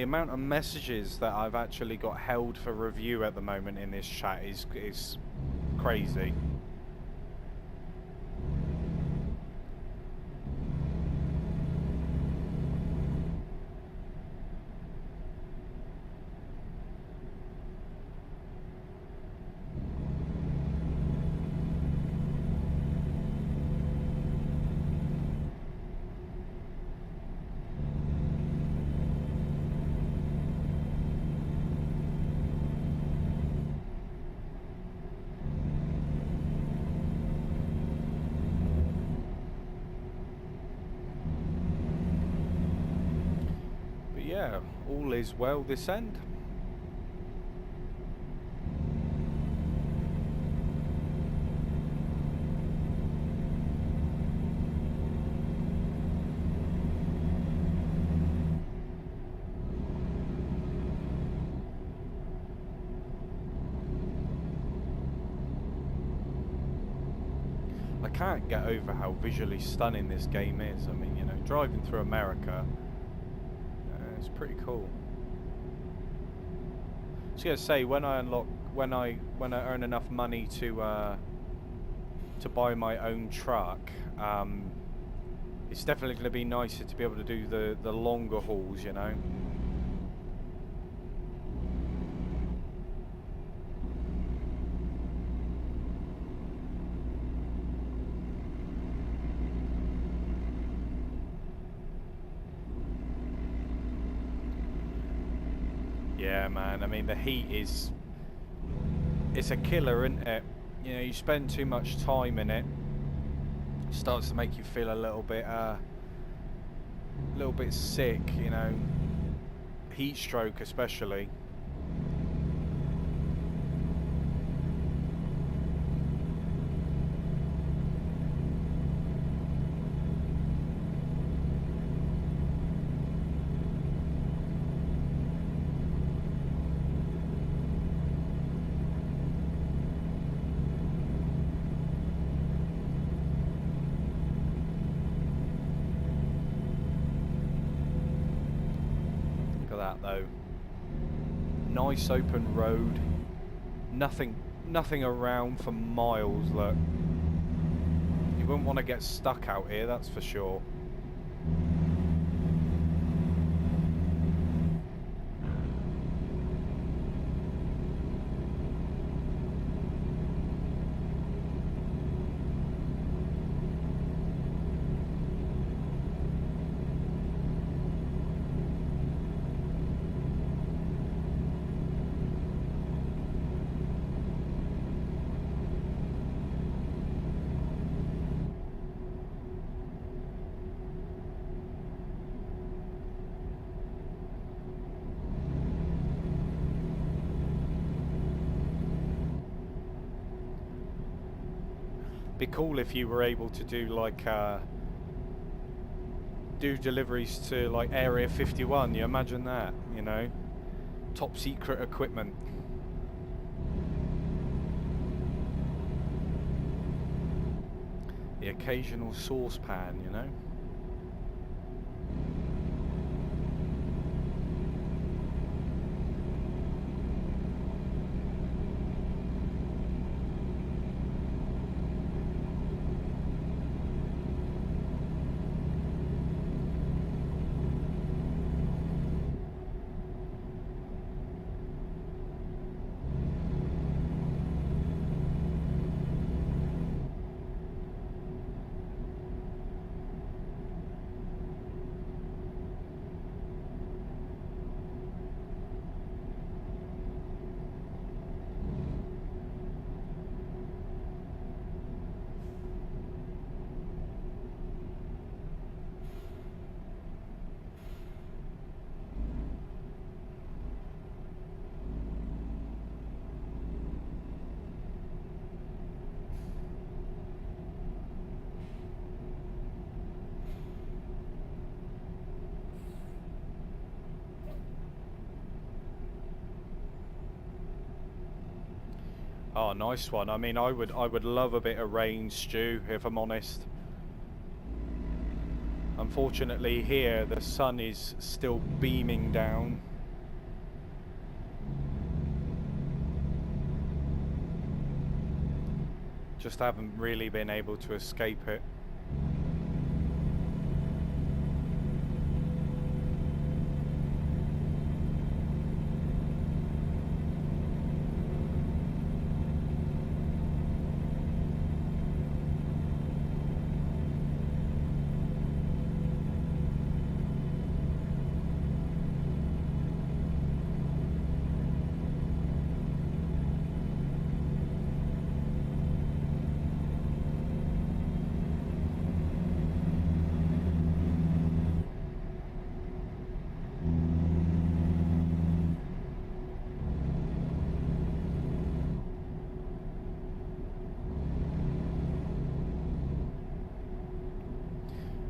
amount of messages that I've actually got held for review at the moment in this chat is crazy. Yeah, all is well this end. I can't get over how visually stunning this game is. I mean, you know, driving through America, it's pretty cool. I was gonna say, when I earn enough money to buy my own truck, it's definitely going to be nicer to be able to do the longer hauls, you know. Yeah, man. I mean, the heat it's a killer, isn't it? You know, you spend too much time in it, it starts to make you feel a little bit sick, you know. Heat stroke especially. Though, nice open road, nothing around for miles. Look, you wouldn't want to get stuck out here, that's for sure. Be cool if you were able to do like do deliveries to like Area 51. You imagine that, you know, top secret equipment. The occasional saucepan, you know? Oh, nice one. I mean, I would love a bit of rain, Stu, if I'm honest. Unfortunately here the sun is still beaming down. Just haven't really been able to escape it.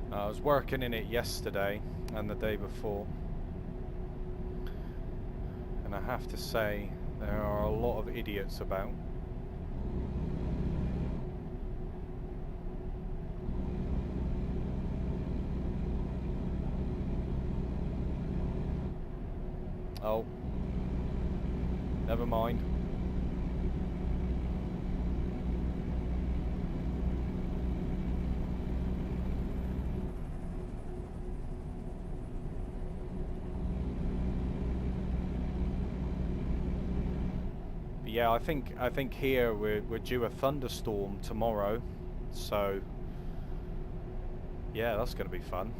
I was working in it yesterday and the day before, and I have to say there are a lot of idiots about. Oh, never mind. Yeah, I think here we're due a thunderstorm tomorrow, so yeah, that's going to be fun.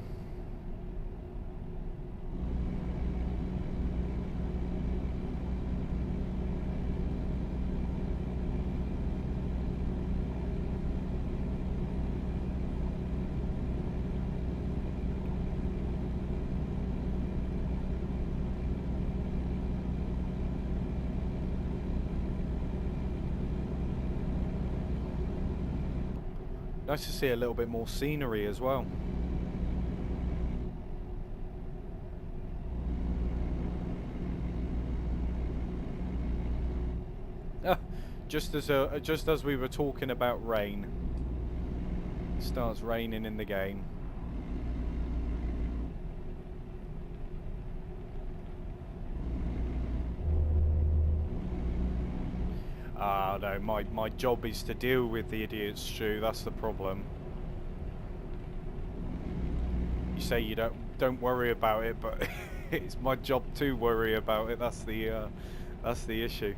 Nice to see a little bit more scenery as well. Just as we were talking about rain, it starts raining in the game. Ah, no, my job is to deal with the idiots, Stu. That's the problem. You say you don't worry about it, but it's my job to worry about it. That's the issue.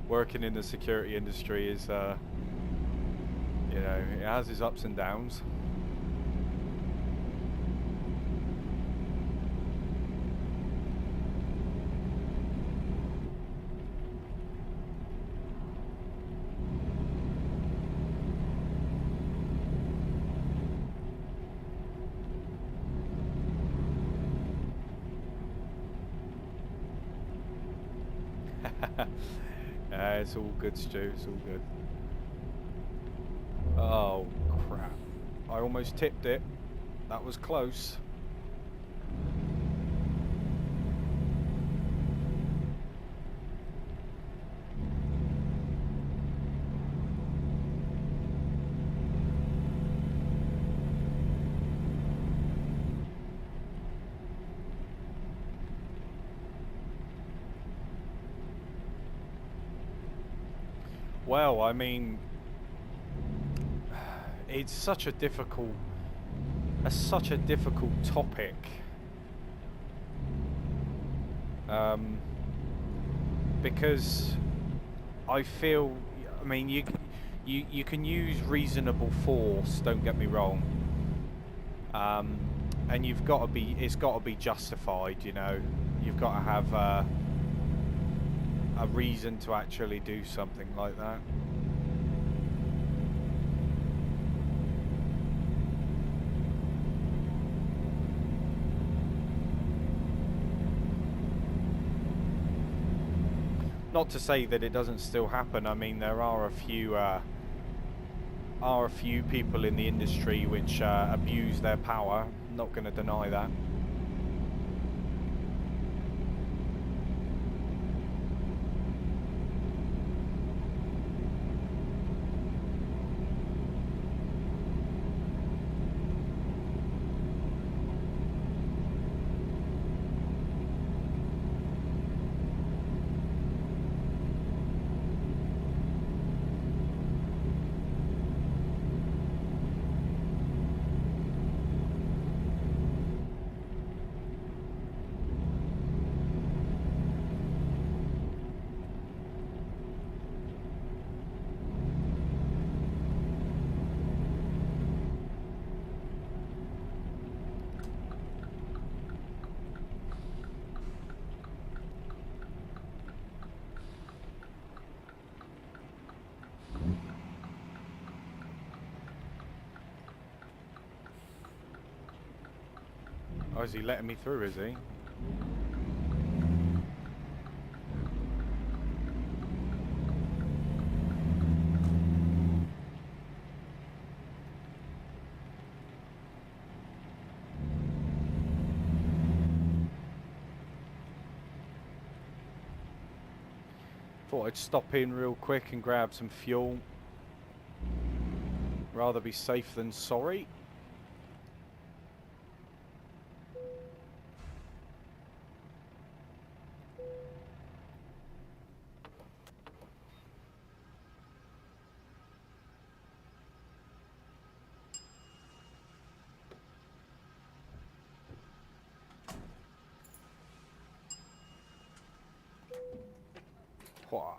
Working in the security industry is, you know, it has its ups and downs. It's all good, Stu. It's all good. Oh, crap. I almost tipped it. That was close. Well, I mean, it's such a difficult topic. Because I feel, I mean, you can use reasonable force. Don't get me wrong. And it's got to be justified. You know, you've got to have a reason to actually do something like that. Not to say that it doesn't still happen. I mean, there are a few people in the industry which abuse their power. Not going to deny that. Oh, is he letting me through, is he? Thought I'd stop in real quick and grab some fuel. Rather be safe than sorry. Wah.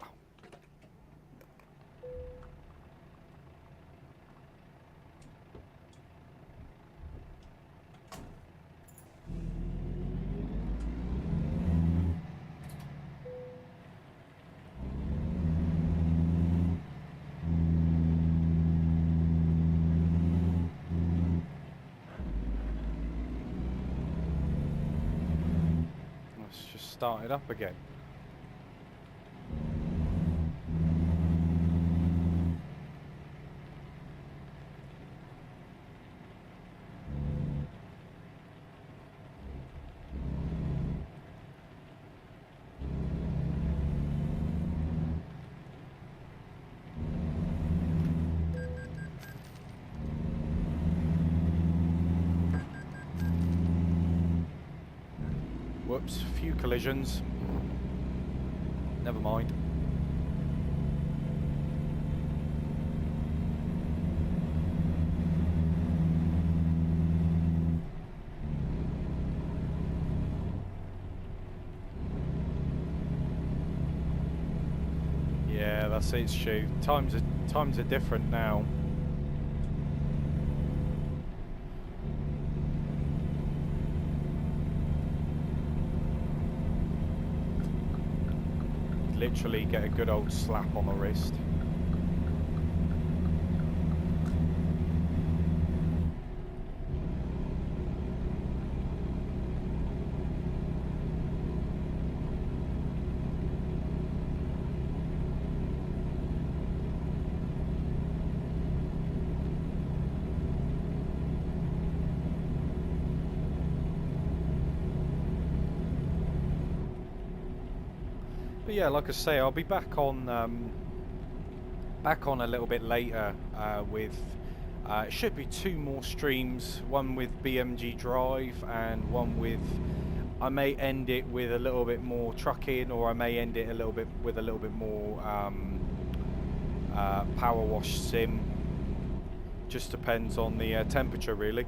Let's just start it up again. Whoops, few collisions. Never mind. Yeah, that's it, Stu. Times are different now. Literally get a good old slap on the wrist. But yeah, like I say, I'll be back on a little bit later with it should be 2 more streams, one with BMG Drive and one with, I may end it with a little bit more trucking, or I may end it a little bit with a little bit more power wash sim. Just depends on the temperature, really.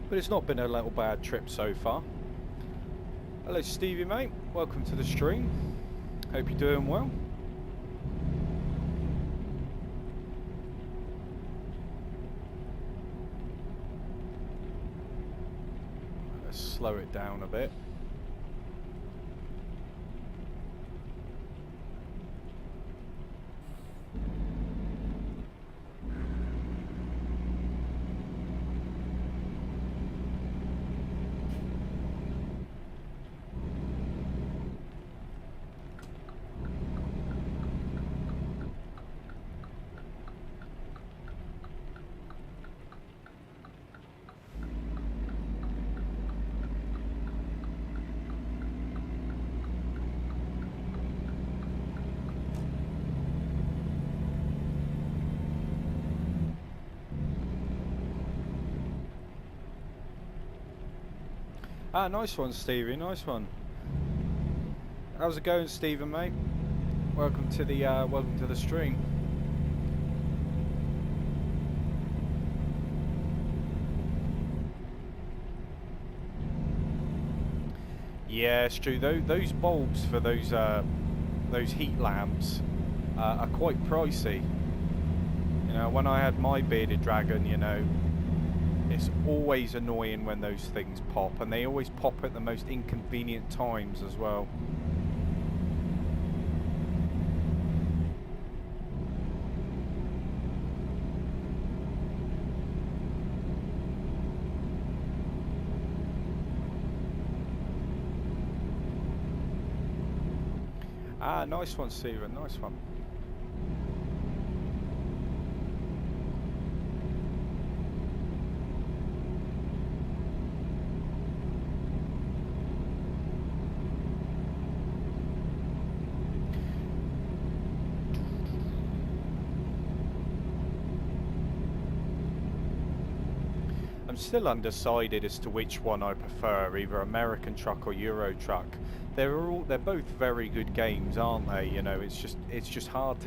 But it's not been a little bad trip so far. Hello Stevie mate, welcome to the stream. Hope you're doing well. Let's slow it down a bit. Ah, nice one, Stevie. Nice one. How's it going, Stephen, mate? Welcome to the stream. Yeah, Stu. Those bulbs for those heat lamps are quite pricey. You know, when I had my bearded dragon, you know, it's always annoying when those things pop, and they always pop at the most inconvenient times as well. Ah, nice one, Stephen. Nice one. I'm still undecided as to which one I prefer, either American Truck or Euro Truck. They're both very good games, aren't they? You know, it's just hard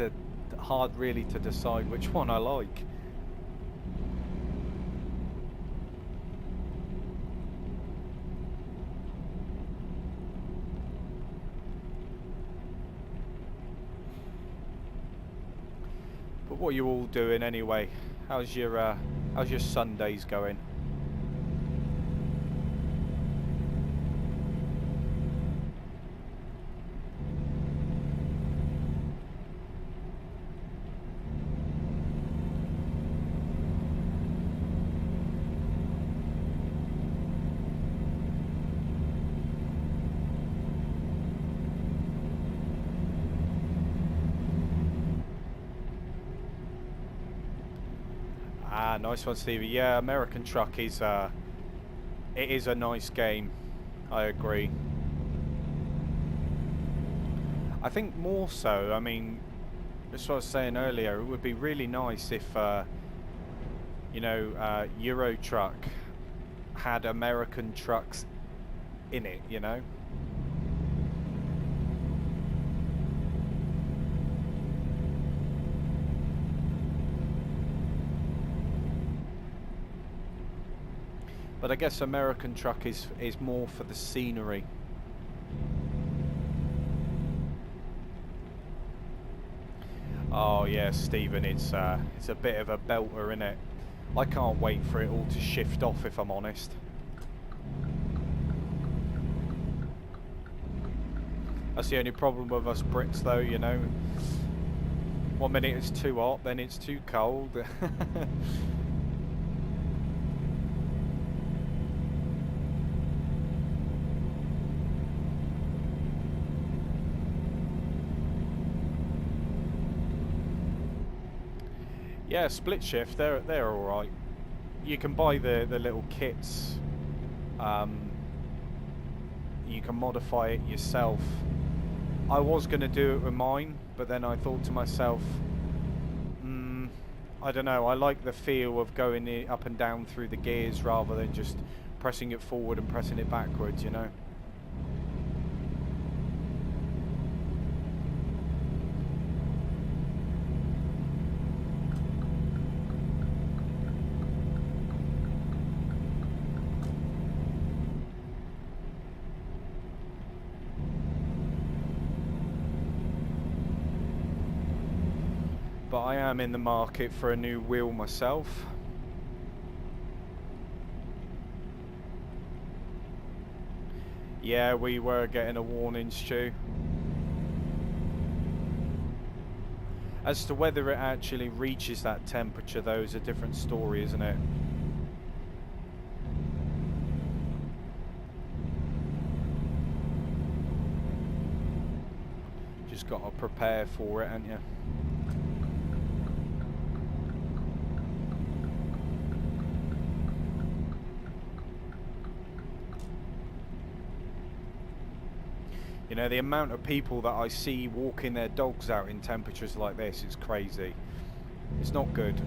really to decide which one I like. But what are you all doing anyway? How's your Sundays going? Ah, nice one, Stevie. Yeah, American Truck is it is a nice game. I agree. I think more so. I mean, that's what I was saying earlier. It would be really nice if you know, Euro Truck had American trucks in it. You know. But I guess American truck is more for the scenery. Oh yeah, Stephen, it's a bit of a belter, innit? I can't wait for it all to shift off, if I'm honest. That's the only problem with us Brits, though, you know. 1 minute it's too hot, then it's too cold. Yeah, split shift, they're all right. You can buy the little kits. You can modify it yourself. I was going to do it with mine, but then I thought to myself, I don't know, I like the feel of going up and down through the gears rather than just pressing it forward and pressing it backwards, you know. But I am in the market for a new wheel myself. Yeah, we were getting a warning, Stu. As to whether it actually reaches that temperature, though, is a different story, isn't it? Just got to prepare for it, haven't you? You know, the amount of people that I see walking their dogs out in temperatures like this is crazy. It's not good.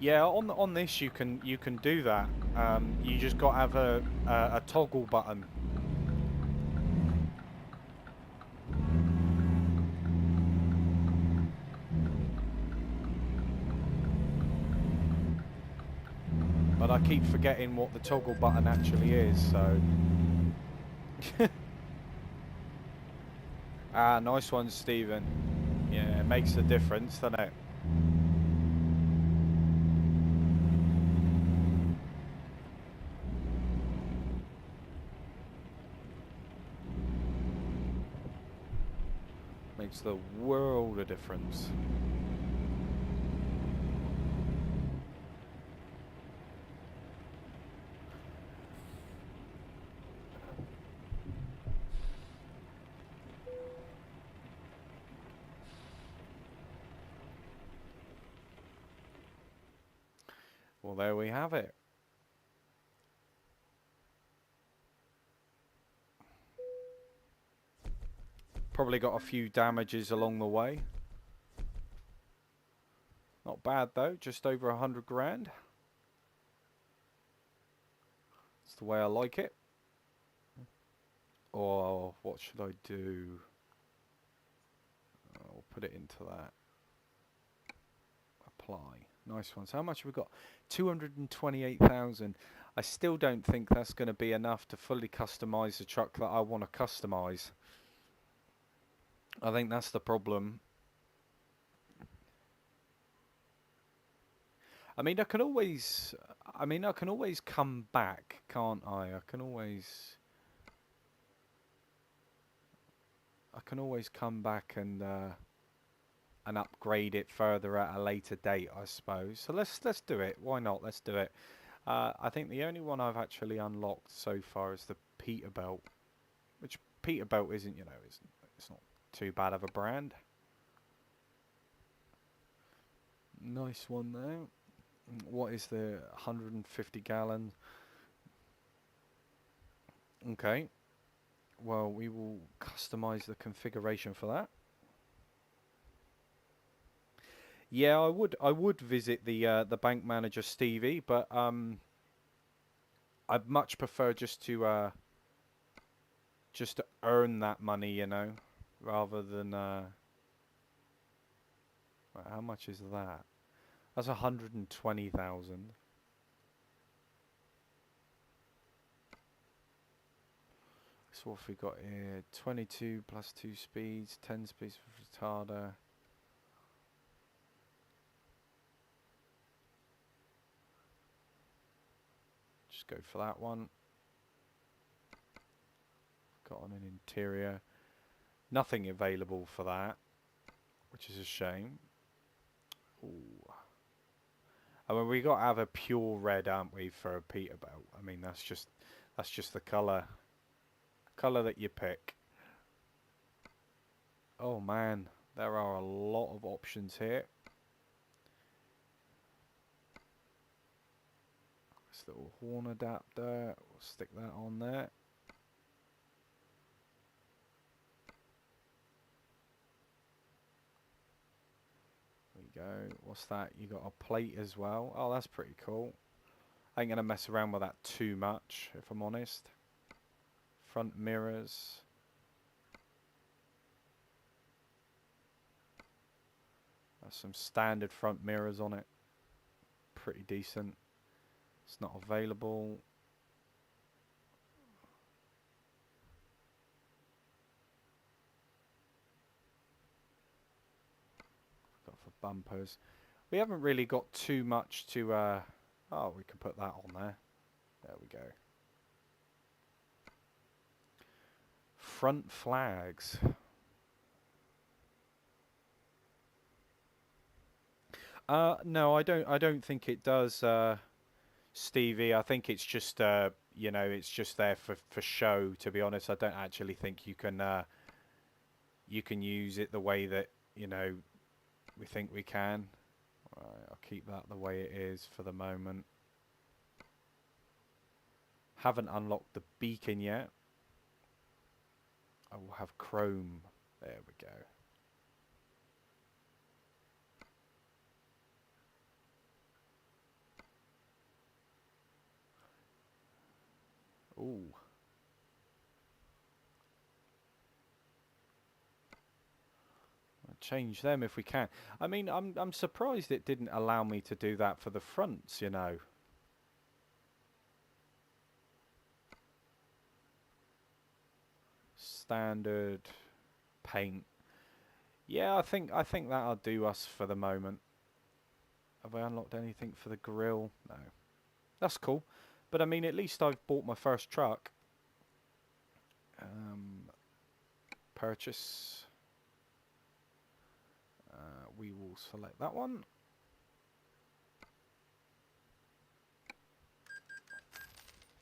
Yeah, on this you can do that. You just got to have a toggle button. But I keep forgetting what the toggle button actually is, so... Ah, nice one, Stephen. Yeah, it makes a difference, doesn't it? Makes the world of difference. Well, there we have it. Probably got a few damages along the way. Not bad though, just over 100 grand. That's the way I like it. Or what should I do? I'll put it into that. Apply. Nice one. So how much have we got? 228,000. I still don't think that's going to be enough to fully customize the truck that I want to customize. I think that's the problem. I mean, I can always come back, can't I? I can always come back and upgrade it further at a later date, I suppose. So let's do it. Why not? Let's do it. I think the only one I've actually unlocked so far is the Peterbilt, which Peterbilt isn't, you know, it's not too bad of a brand. Nice one there. What is the 150 gallon? Okay. Well, we will customize the configuration for that. Yeah, I would visit the bank manager Stevie, but I'd much prefer just to earn that money, you know, rather than right, how much is that? That's 120,000. So what have we got here? 22 plus 2 speeds, 10 speeds for retarder. Just go for that one. Got on an interior. Nothing available for that, which is a shame. Ooh. I mean, we got to have a pure red, aren't we, for a Peterbilt? I mean, that's just the colour that you pick. Oh man, there are a lot of options here. This little horn adapter, we'll stick that on there. There you go. What's that? You got a plate as well. Oh, that's pretty cool. I ain't gonna mess around with that too much, if I'm honest. Front mirrors. There's some standard front mirrors on it. Pretty decent. It's not available. Got for bumpers. We haven't really got too much to. Oh, we can put that on there. There we go. Front flags. No, I don't. I don't think it does, Stevie. I think it's just, you know, it's just there for show. To be honest, I don't actually think you can use it the way that you know we think we can. Right, I'll keep that the way it is for the moment. Haven't unlocked the beacon yet. I will have chrome. There we go. Ooh. Change them if we can. I mean, I'm surprised it didn't allow me to do that for the fronts, you know. Standard paint. Yeah, I think that'll do us for the moment. Have I unlocked anything for the grill? No. That's cool. But I mean, at least I've bought my first truck. Purchase. We will select that one.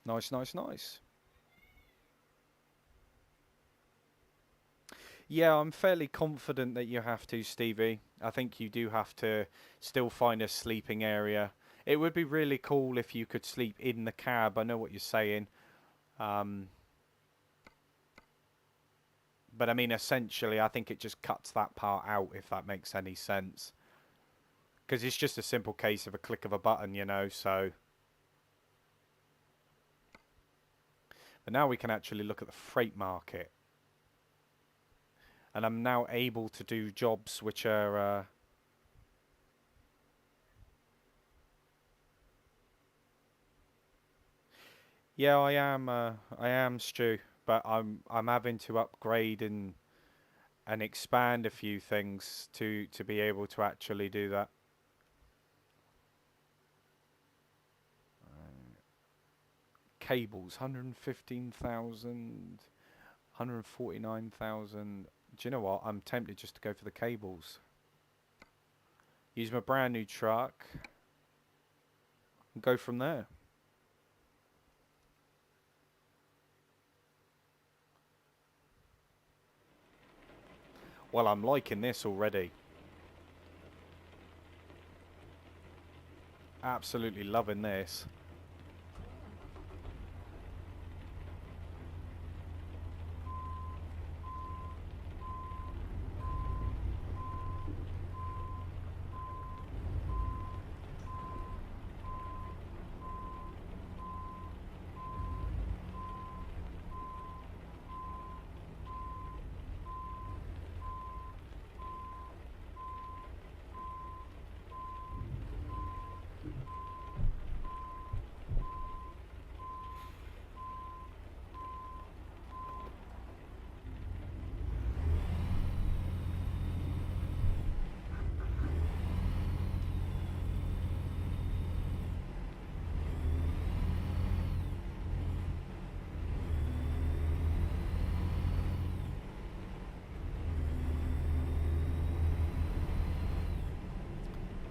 Nice, nice, nice. Yeah, I'm fairly confident that you have to, Stevie. I think you do have to still find a sleeping area. It would be really cool if you could sleep in the cab. I know what you're saying. Um, but I mean, essentially, I think it just cuts that part out, if that makes any sense. Because it's just a simple case of a click of a button, you know, so... But now we can actually look at the freight market. And I'm now able to do jobs which are... Yeah, I am, Stu. But I'm having to upgrade and expand a few things to be able to actually do that. Cables, 115,000, 149,000. Do you know what? I'm tempted just to go for the cables. Use my brand new truck and go from there. Well, I'm liking this already. Absolutely loving this.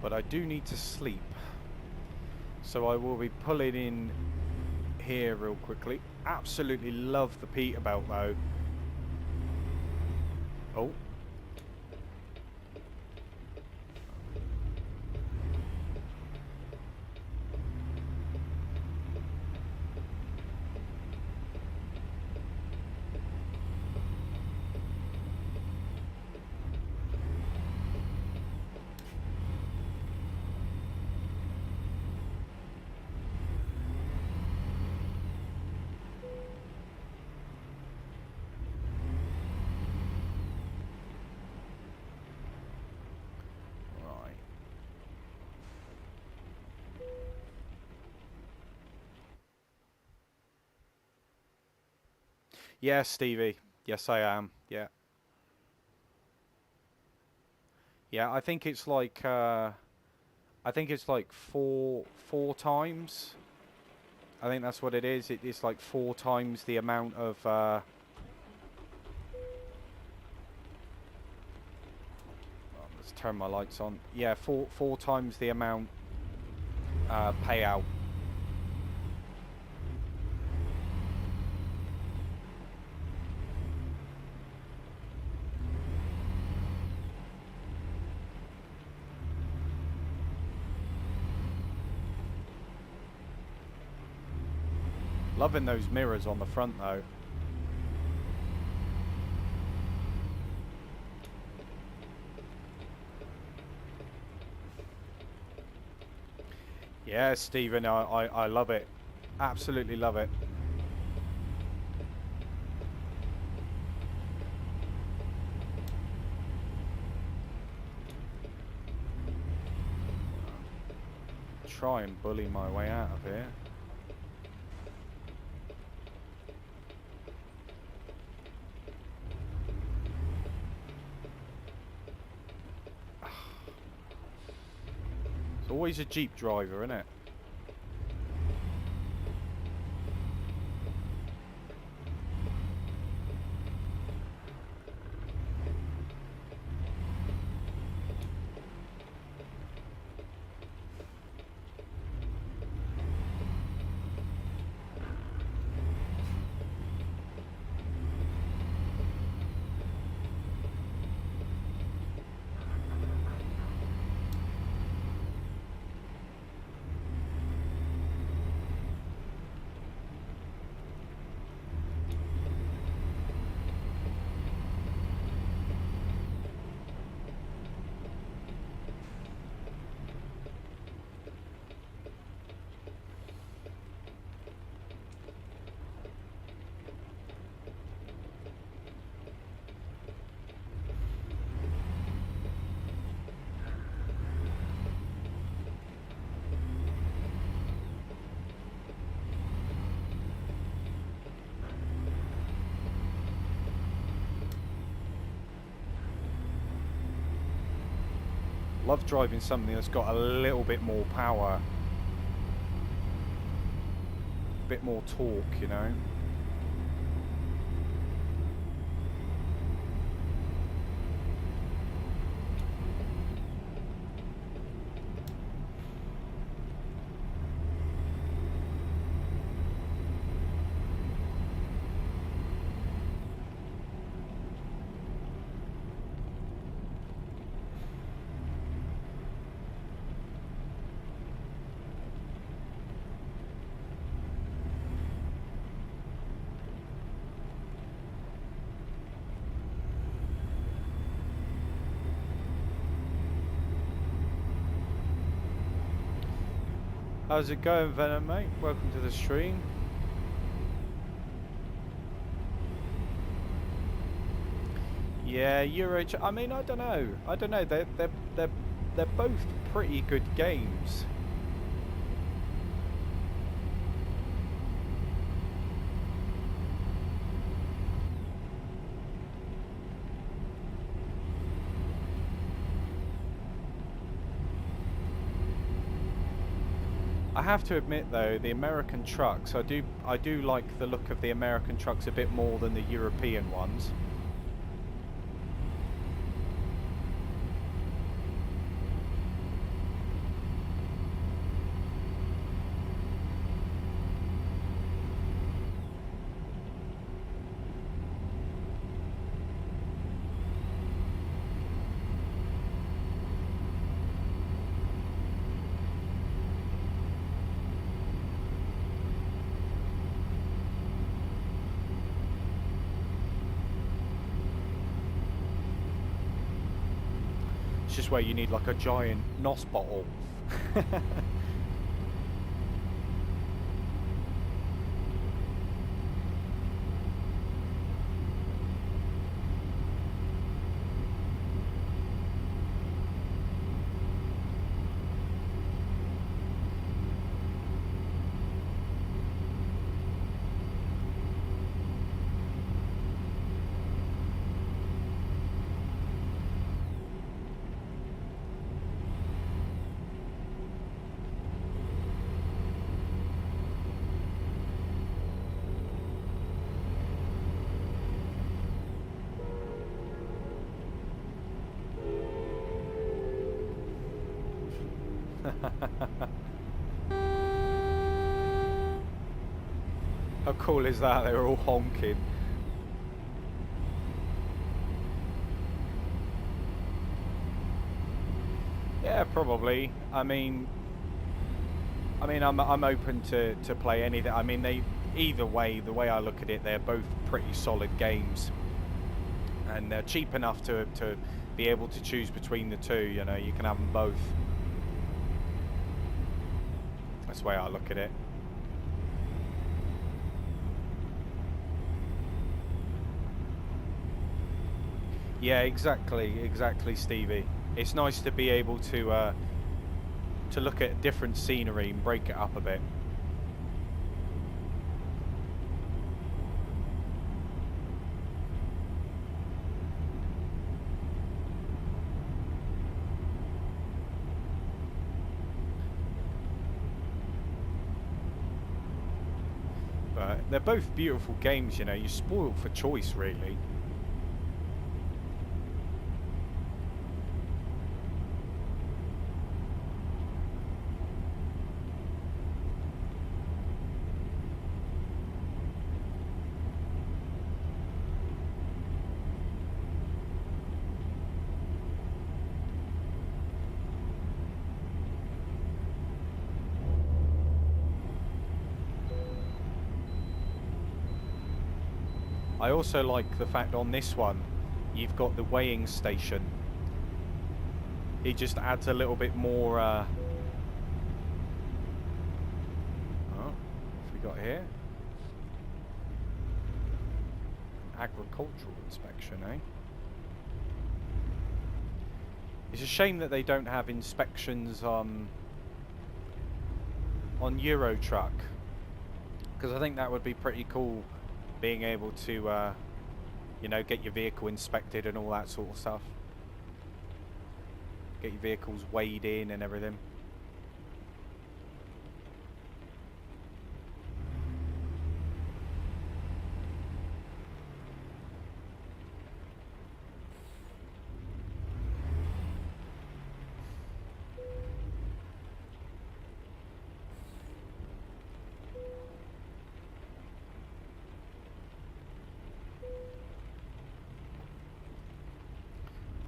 but I do need to sleep. So I will be pulling in here real quickly. Absolutely love the Peterbilt though. Oh. Yes, Stevie. Yes, I am. Yeah. Yeah, I think it's like four times. I think that's what it is. It's like 4 times the amount of let's turn my lights on. Yeah, four times the amount payout. Loving those mirrors on the front though. Yeah, Stephen, I love it. Absolutely love it. Try and bully my way out of here. It's always a Jeep driver, isn't it? Love driving something that's got a little bit more power. A bit more torque, you know. How's it going, Venom, mate? Welcome to the stream. Yeah, I mean, I don't know. They're both pretty good games. I have to admit though, the American trucks, I do like the look of the American trucks a bit more than the European ones. just where you need like a giant NOS bottle. How cool is that? They were all honking. Yeah, probably. I'm open to play anything. I mean, either way, the way I look at it, they're both pretty solid games, and they're cheap enough to be able to choose between the two. You know, you can have them both. That's the way I look at it. Yeah, exactly, Stevie. It's nice to be able to look at different scenery and break it up a bit. But they're both beautiful games, you know. You're spoiled for choice, really. I also like the fact on this one, you've got the weighing station. It just adds a little bit more. Oh, what have we got here? Agricultural inspection, eh? It's a shame that they don't have inspections on Euro Truck, because I think that would be pretty cool. Being able to, you know, get your vehicle inspected and all that sort of stuff. Get your vehicles weighed in and everything.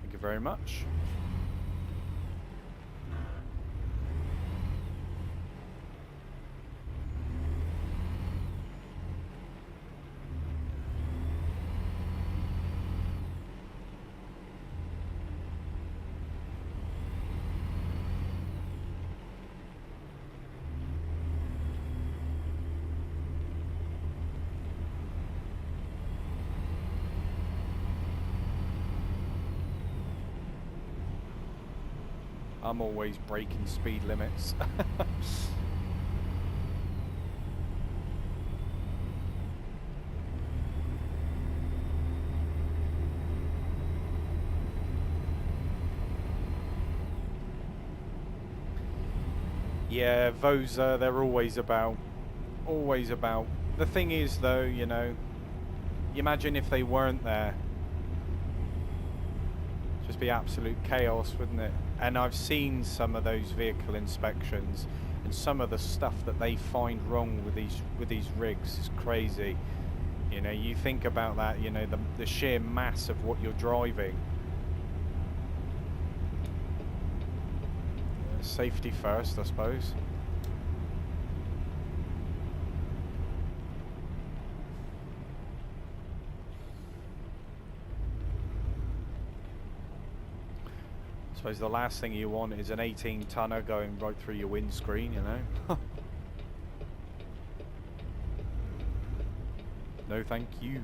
Thank you very much. I'm always breaking speed limits. Yeah, Vosa, they're always about. Always about. The thing is, though, you know, you imagine if they weren't there. Just be absolute chaos, wouldn't it? And I've seen some of those vehicle inspections, and some of the stuff that they find wrong with these rigs is crazy. You know, you think about that. You know, the sheer mass of what you're driving. Safety first, I suppose. Suppose the last thing you want is an 18-tonner going right through your windscreen, you know? No, thank you.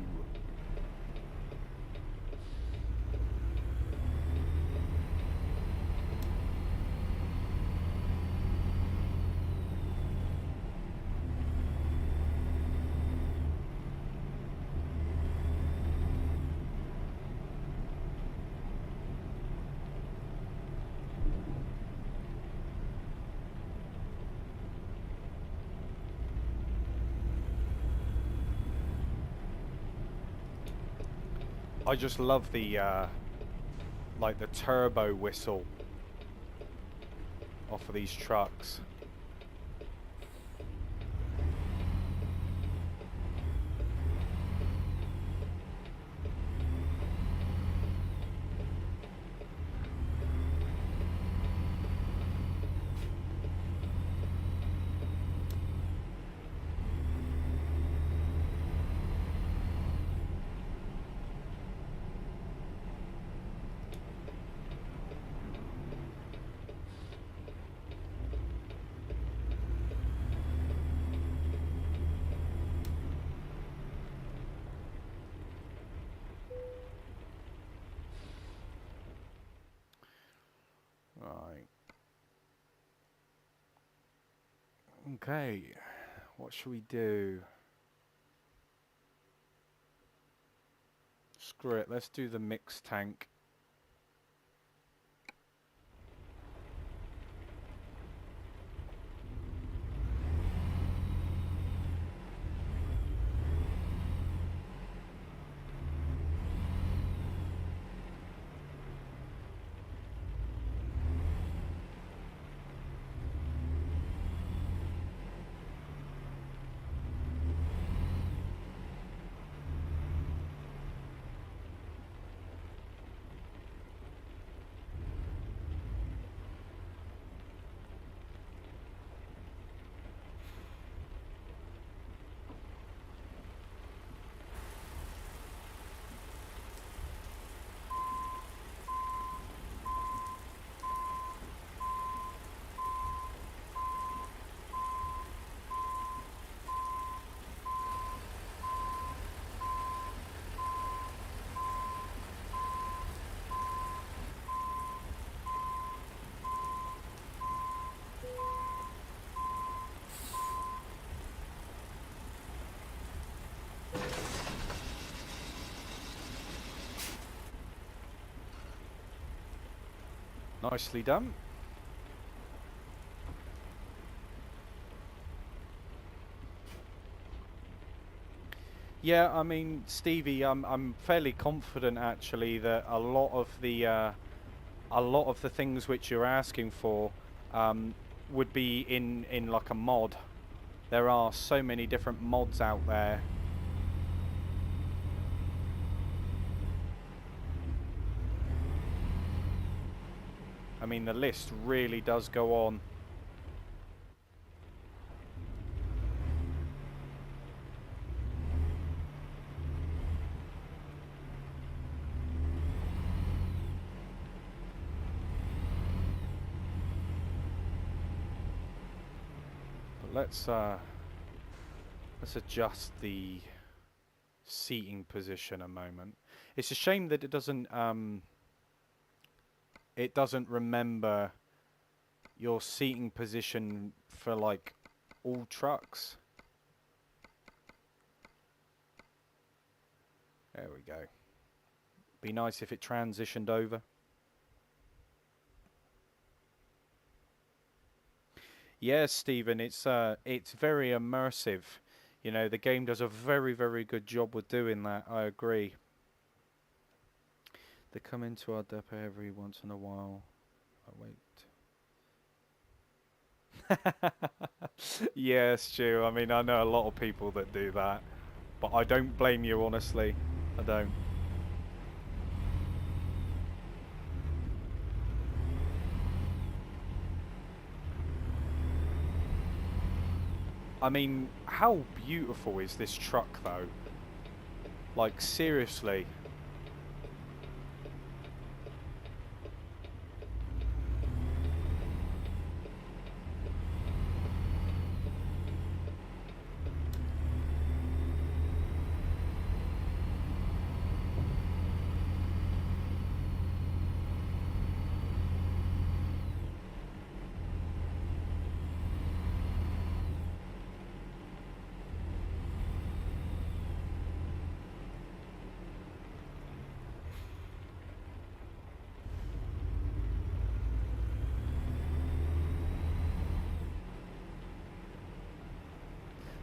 I just love the, like the turbo whistle off of these trucks. Right. Okay. What should we do? Screw it. Let's do the mixed tank. Nicely done. Yeah, I mean, Stevie, I'm fairly confident actually that a lot of the things which you're asking for would be in like a mod. There are so many different mods out there. I mean, the list really does go on. But let's adjust the seating position a moment. It's a shame that it doesn't remember your seating position for like all trucks. There we go. Be nice if it transitioned over. Yes, Stephen, it's very immersive. You know, the game does a very good job with doing that. I agree. They come into our depot every once in a while. Oh, wait. Yeah, Stu. I mean, I know a lot of people that do that, but I don't blame you, honestly. I don't. I mean, how beautiful is this truck, though? Like, seriously.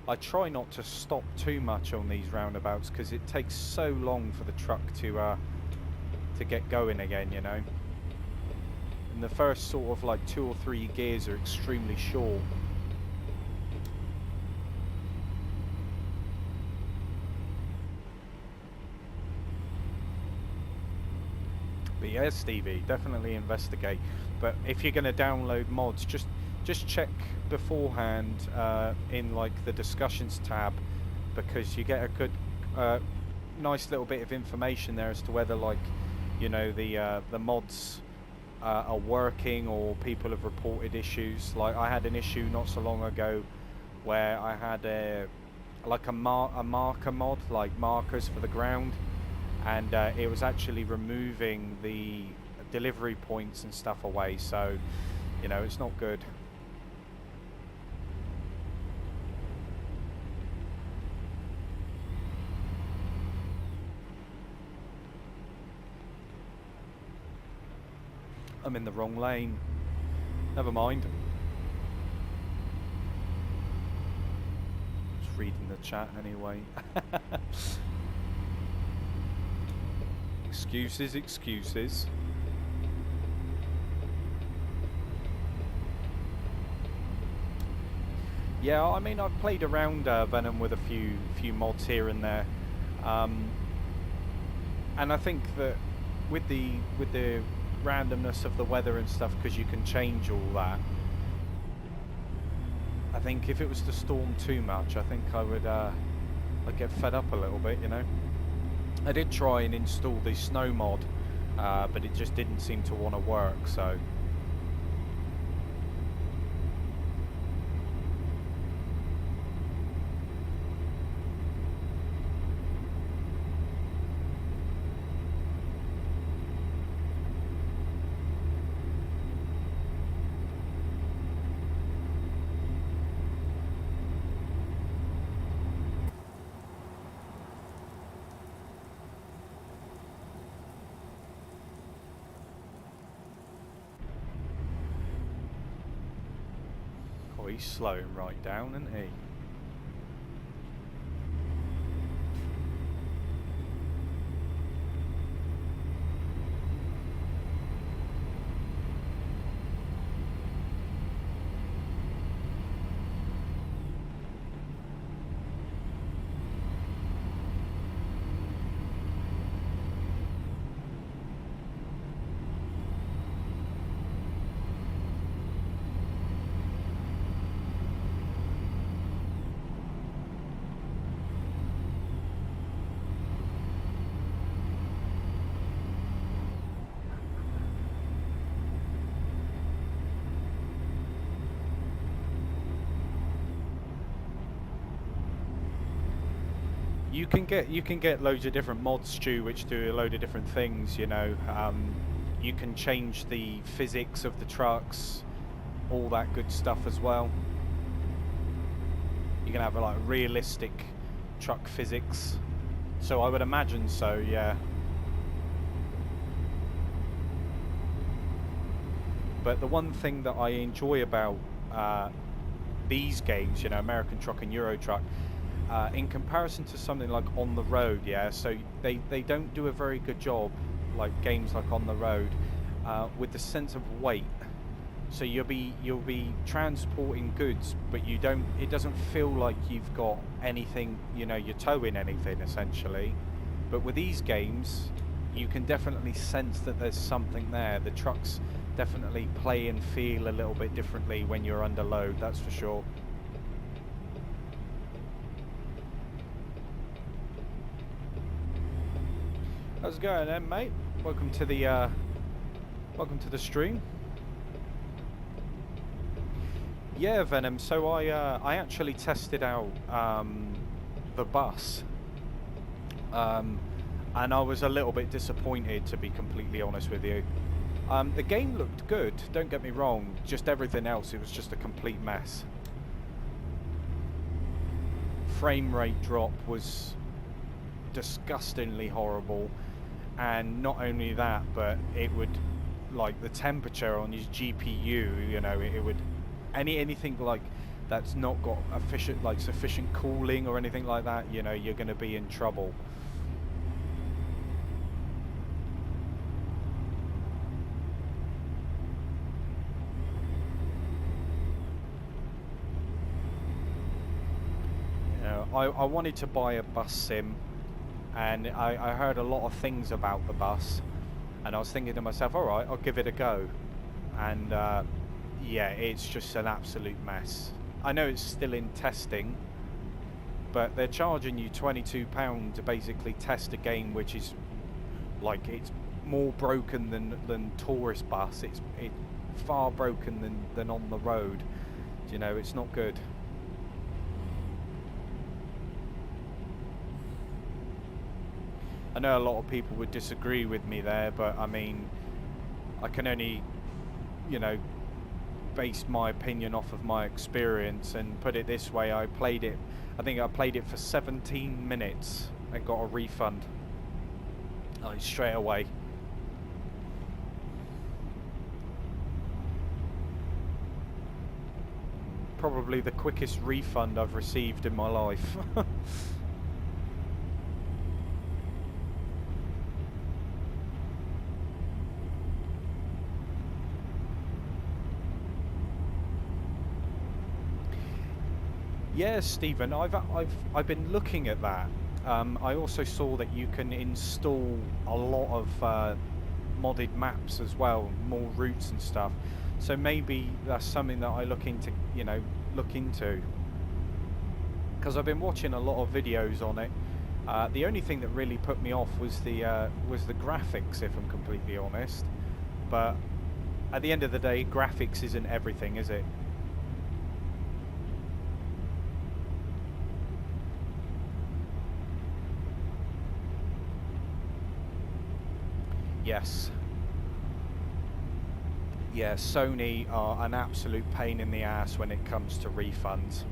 I try not to stop too much on these roundabouts because it takes so long for the truck to get going again, you know. And the first sort of like 2 or 3 gears are extremely short. But yeah, Stevie, definitely investigate. But if you're going to download mods, just check beforehand in like the discussions tab, because you get a good, nice little bit of information there as to whether, like, you know, the mods are working or people have reported issues. Like I had an issue not so long ago where I had a marker mod, like markers for the ground, and it was actually removing the delivery points and stuff away, so you know, it's not good. I'm in the wrong lane. Never mind. Just reading the chat anyway. Excuses, excuses. Yeah, I mean, I've played around Venom with a few mods here and there, and I think that with the randomness of the weather and stuff, because you can change all that, I think if it was to storm too much, I think I would I'd get fed up a little bit, you know. I did try and install the snow mod, but it just didn't seem to want to work, so. Oh, he's slowing right down, isn't he? You can get loads of different mods, Stu, which do a load of different things, you know. You can change the physics of the trucks, all that good stuff as well. You can have like realistic truck physics. So I would imagine so, yeah. But the one thing that I enjoy about these games, you know, American Truck and Euro Truck, in comparison to something like On the Road, yeah, so they don't do a very good job, like games like On the Road, with the sense of weight. So you'll be transporting goods, but it doesn't feel like you've got anything, you know, you're towing anything essentially. But with these games, you can definitely sense that there's something there. The trucks definitely play and feel a little bit differently when you're under load, that's for sure. How's it going then, mate? Welcome to the stream. Yeah, Venom, so I actually tested out the bus, and I was a little bit disappointed, to be completely honest with you. The game looked good, don't get me wrong, just everything else, it was just a complete mess. Frame rate drop was disgustingly horrible, and not only that, but it would, like, the temperature on his GPU, you know, it would anything like that's not got efficient, like sufficient cooling or anything like that, you know, you're going to be in trouble. You know, I wanted to buy a bus sim, and I heard a lot of things about the bus, and I was thinking to myself, all right, I'll give it a go. And yeah, it's just an absolute mess. I know it's still in testing, but they're charging you £22 to basically test a game which is like, it's more broken than tourist bus. It's far broken than on the road. You know, it's not good. I know a lot of people would disagree with me there, but I mean, I can only, you know, base my opinion off of my experience, and put it this way, I think I played it for 17 minutes and got a refund, like, straight away. Probably the quickest refund I've received in my life. Yeah, Stephen, I've been looking at that. I also saw that you can install a lot of modded maps as well, more routes and stuff. So maybe that's something that I look into, you know, because I've been watching a lot of videos on it. The only thing that really put me off was the graphics, if I'm completely honest. But at the end of the day, graphics isn't everything, is it? Yes. Yeah, Sony are an absolute pain in the ass when it comes to refunds.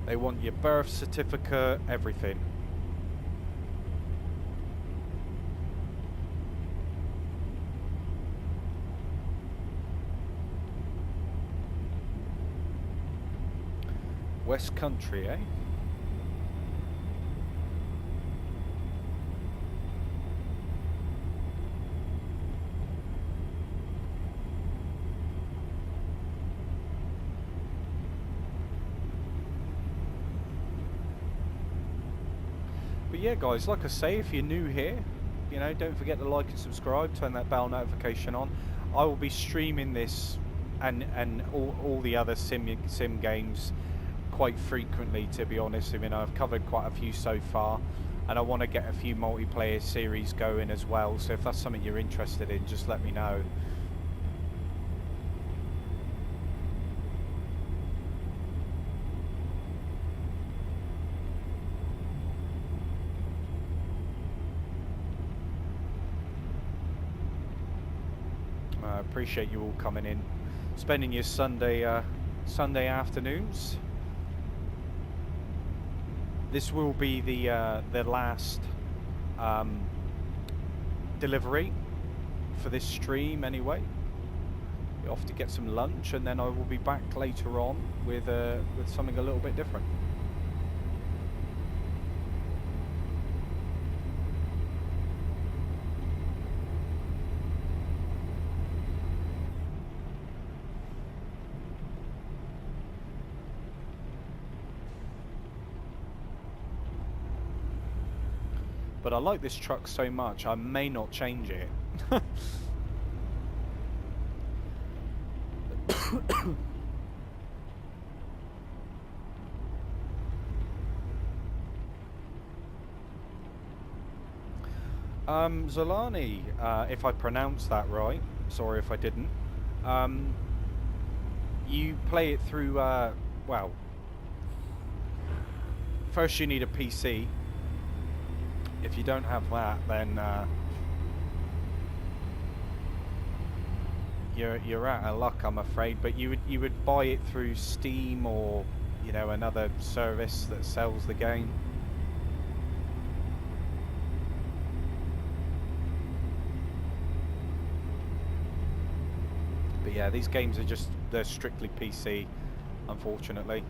They want your birth certificate, everything. West Country, eh? But yeah, guys, like I say, if you're new here, you know, don't forget to like and subscribe, turn that bell notification on. I will be streaming this and all the other sim games quite frequently, to be honest. I mean, I've covered quite a few so far, and I want to get a few multiplayer series going as well, so if that's something you're interested in, just let me know. I appreciate you all coming in, spending your Sunday afternoons. This will be the last delivery for this stream anyway. Be off to get some lunch, and then I will be back later on with something a little bit different. But I like this truck so much, I may not change it. Zolani, if I pronounced that right, sorry if I didn't. You play it through, well, first you need a PC. If you don't have that, then you're out of luck, I'm afraid. But you would buy it through Steam or you know, another service that sells the game. But yeah, these games are just, they're strictly PC, unfortunately.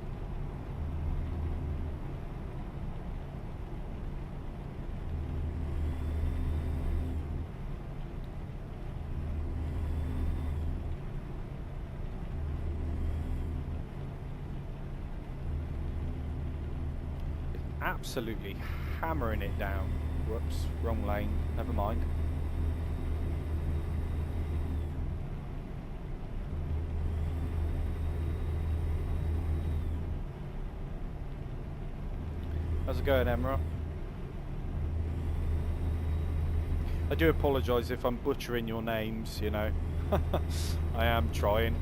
Absolutely hammering it down. Whoops, wrong lane, never mind. How's it going, Emra? I do apologise if I'm butchering your names, you know. I am trying.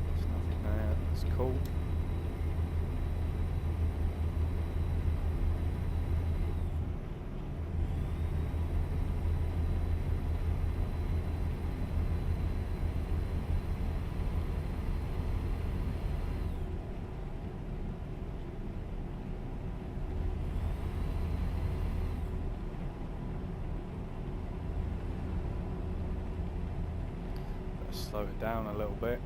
There's nothing there, that's cool. Slow it down a little bit.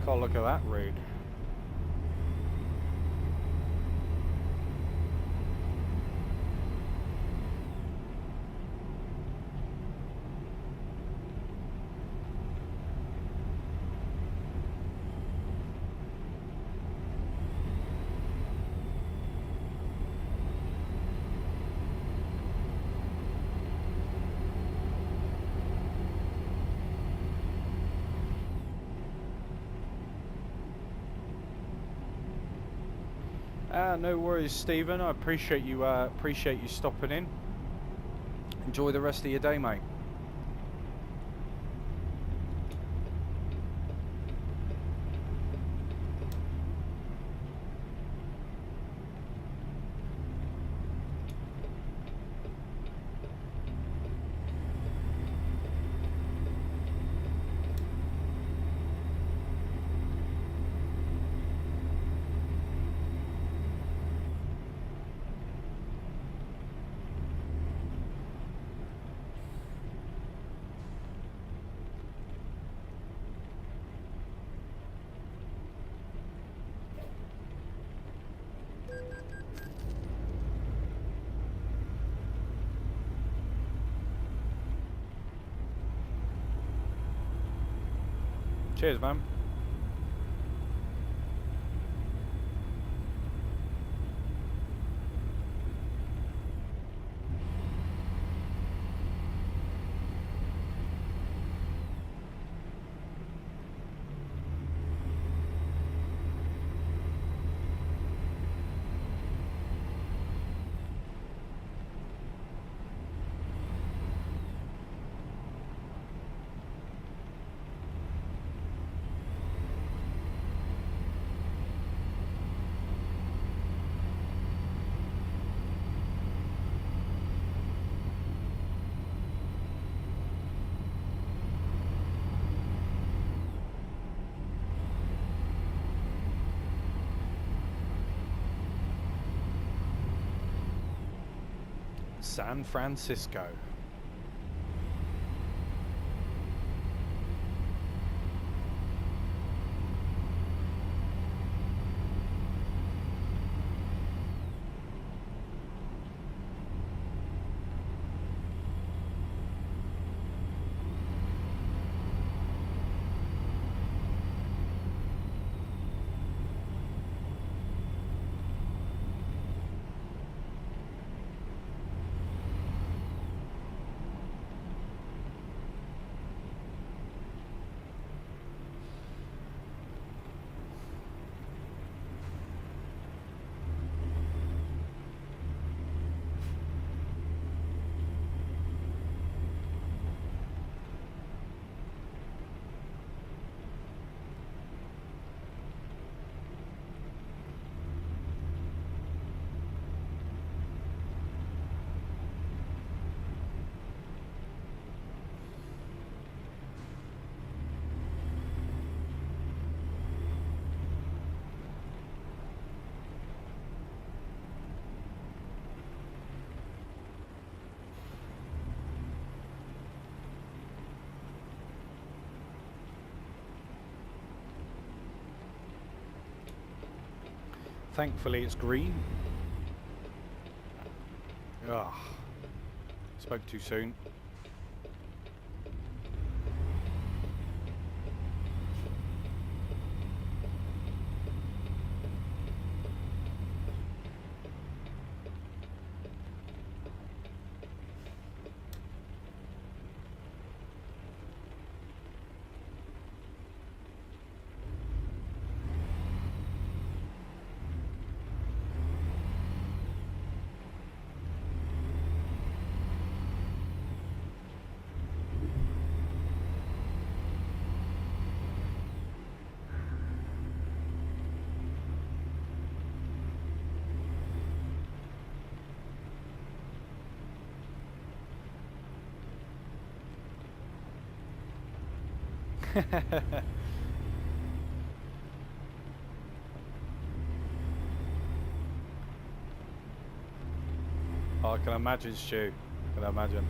Oh, look at that road. No worries, Stephen. I appreciate you stopping in. Enjoy the rest of your day, mate. Cheers, man. San Francisco. Thankfully it's green. Ugh. Spoke too soon. Oh, I can imagine, Stu. I can imagine.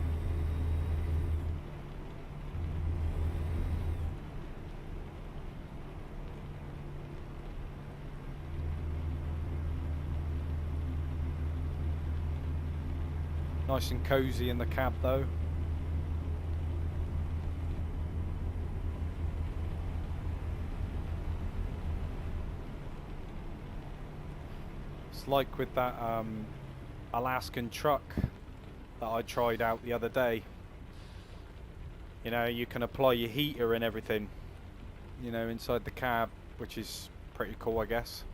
Nice and cozy in the cab, though. It's like with that Alaskan truck that I tried out the other day. You know, you can apply your heater and everything, you know, inside the cab, which is pretty cool, I guess.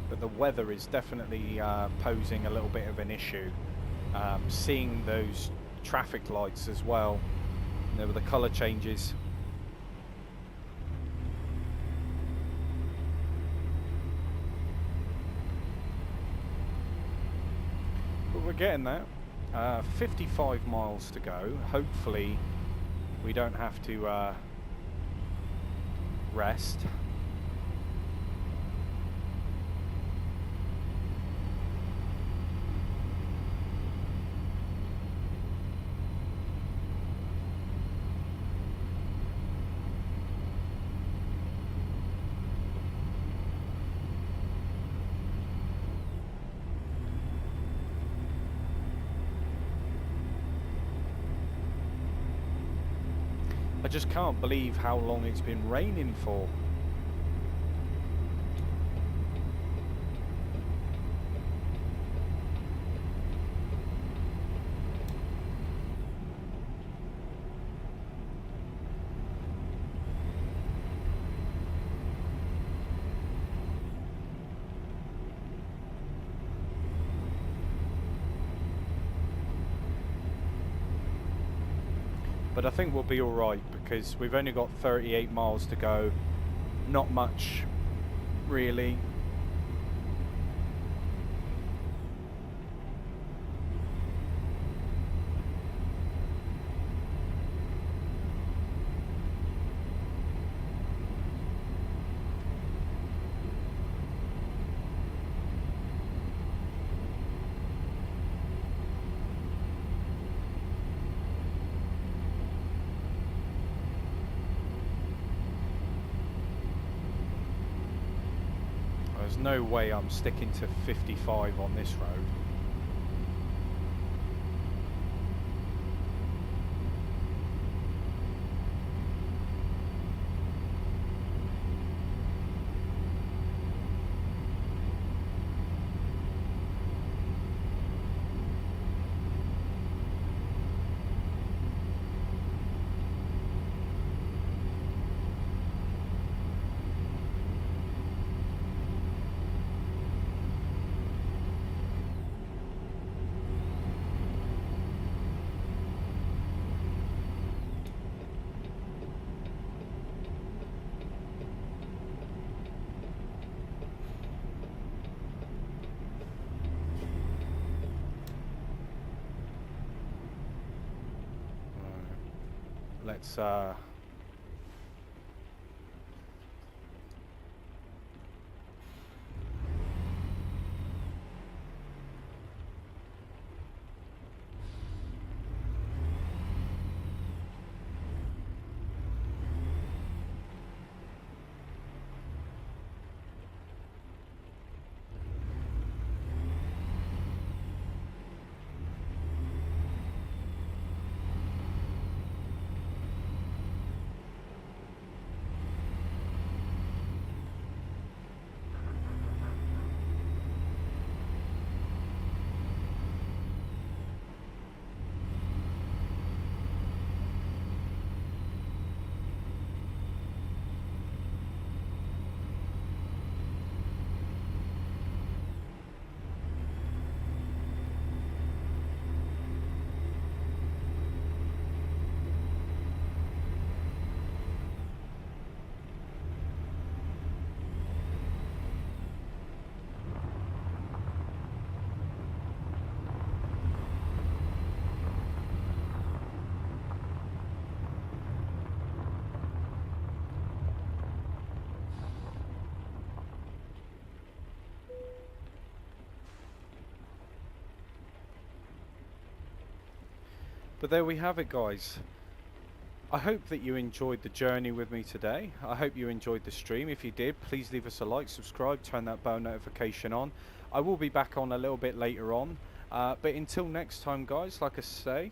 But the weather is definitely posing a little bit of an issue. Seeing those traffic lights as well, you know, with the colour changes. But we're getting there. 55 miles to go. Hopefully we don't have to rest. I just can't believe how long it's been raining for. But I think we'll be alright because we've only got 38 miles to go. Not much, really. There's no way I'm sticking to 55 on this road. Let's But there we have it, guys. I hope that you enjoyed the journey with me today. I hope you enjoyed the stream. If you did, please leave us a like, subscribe, turn that bell notification on. I will be back on a little bit later on. But until next time, guys, like I say,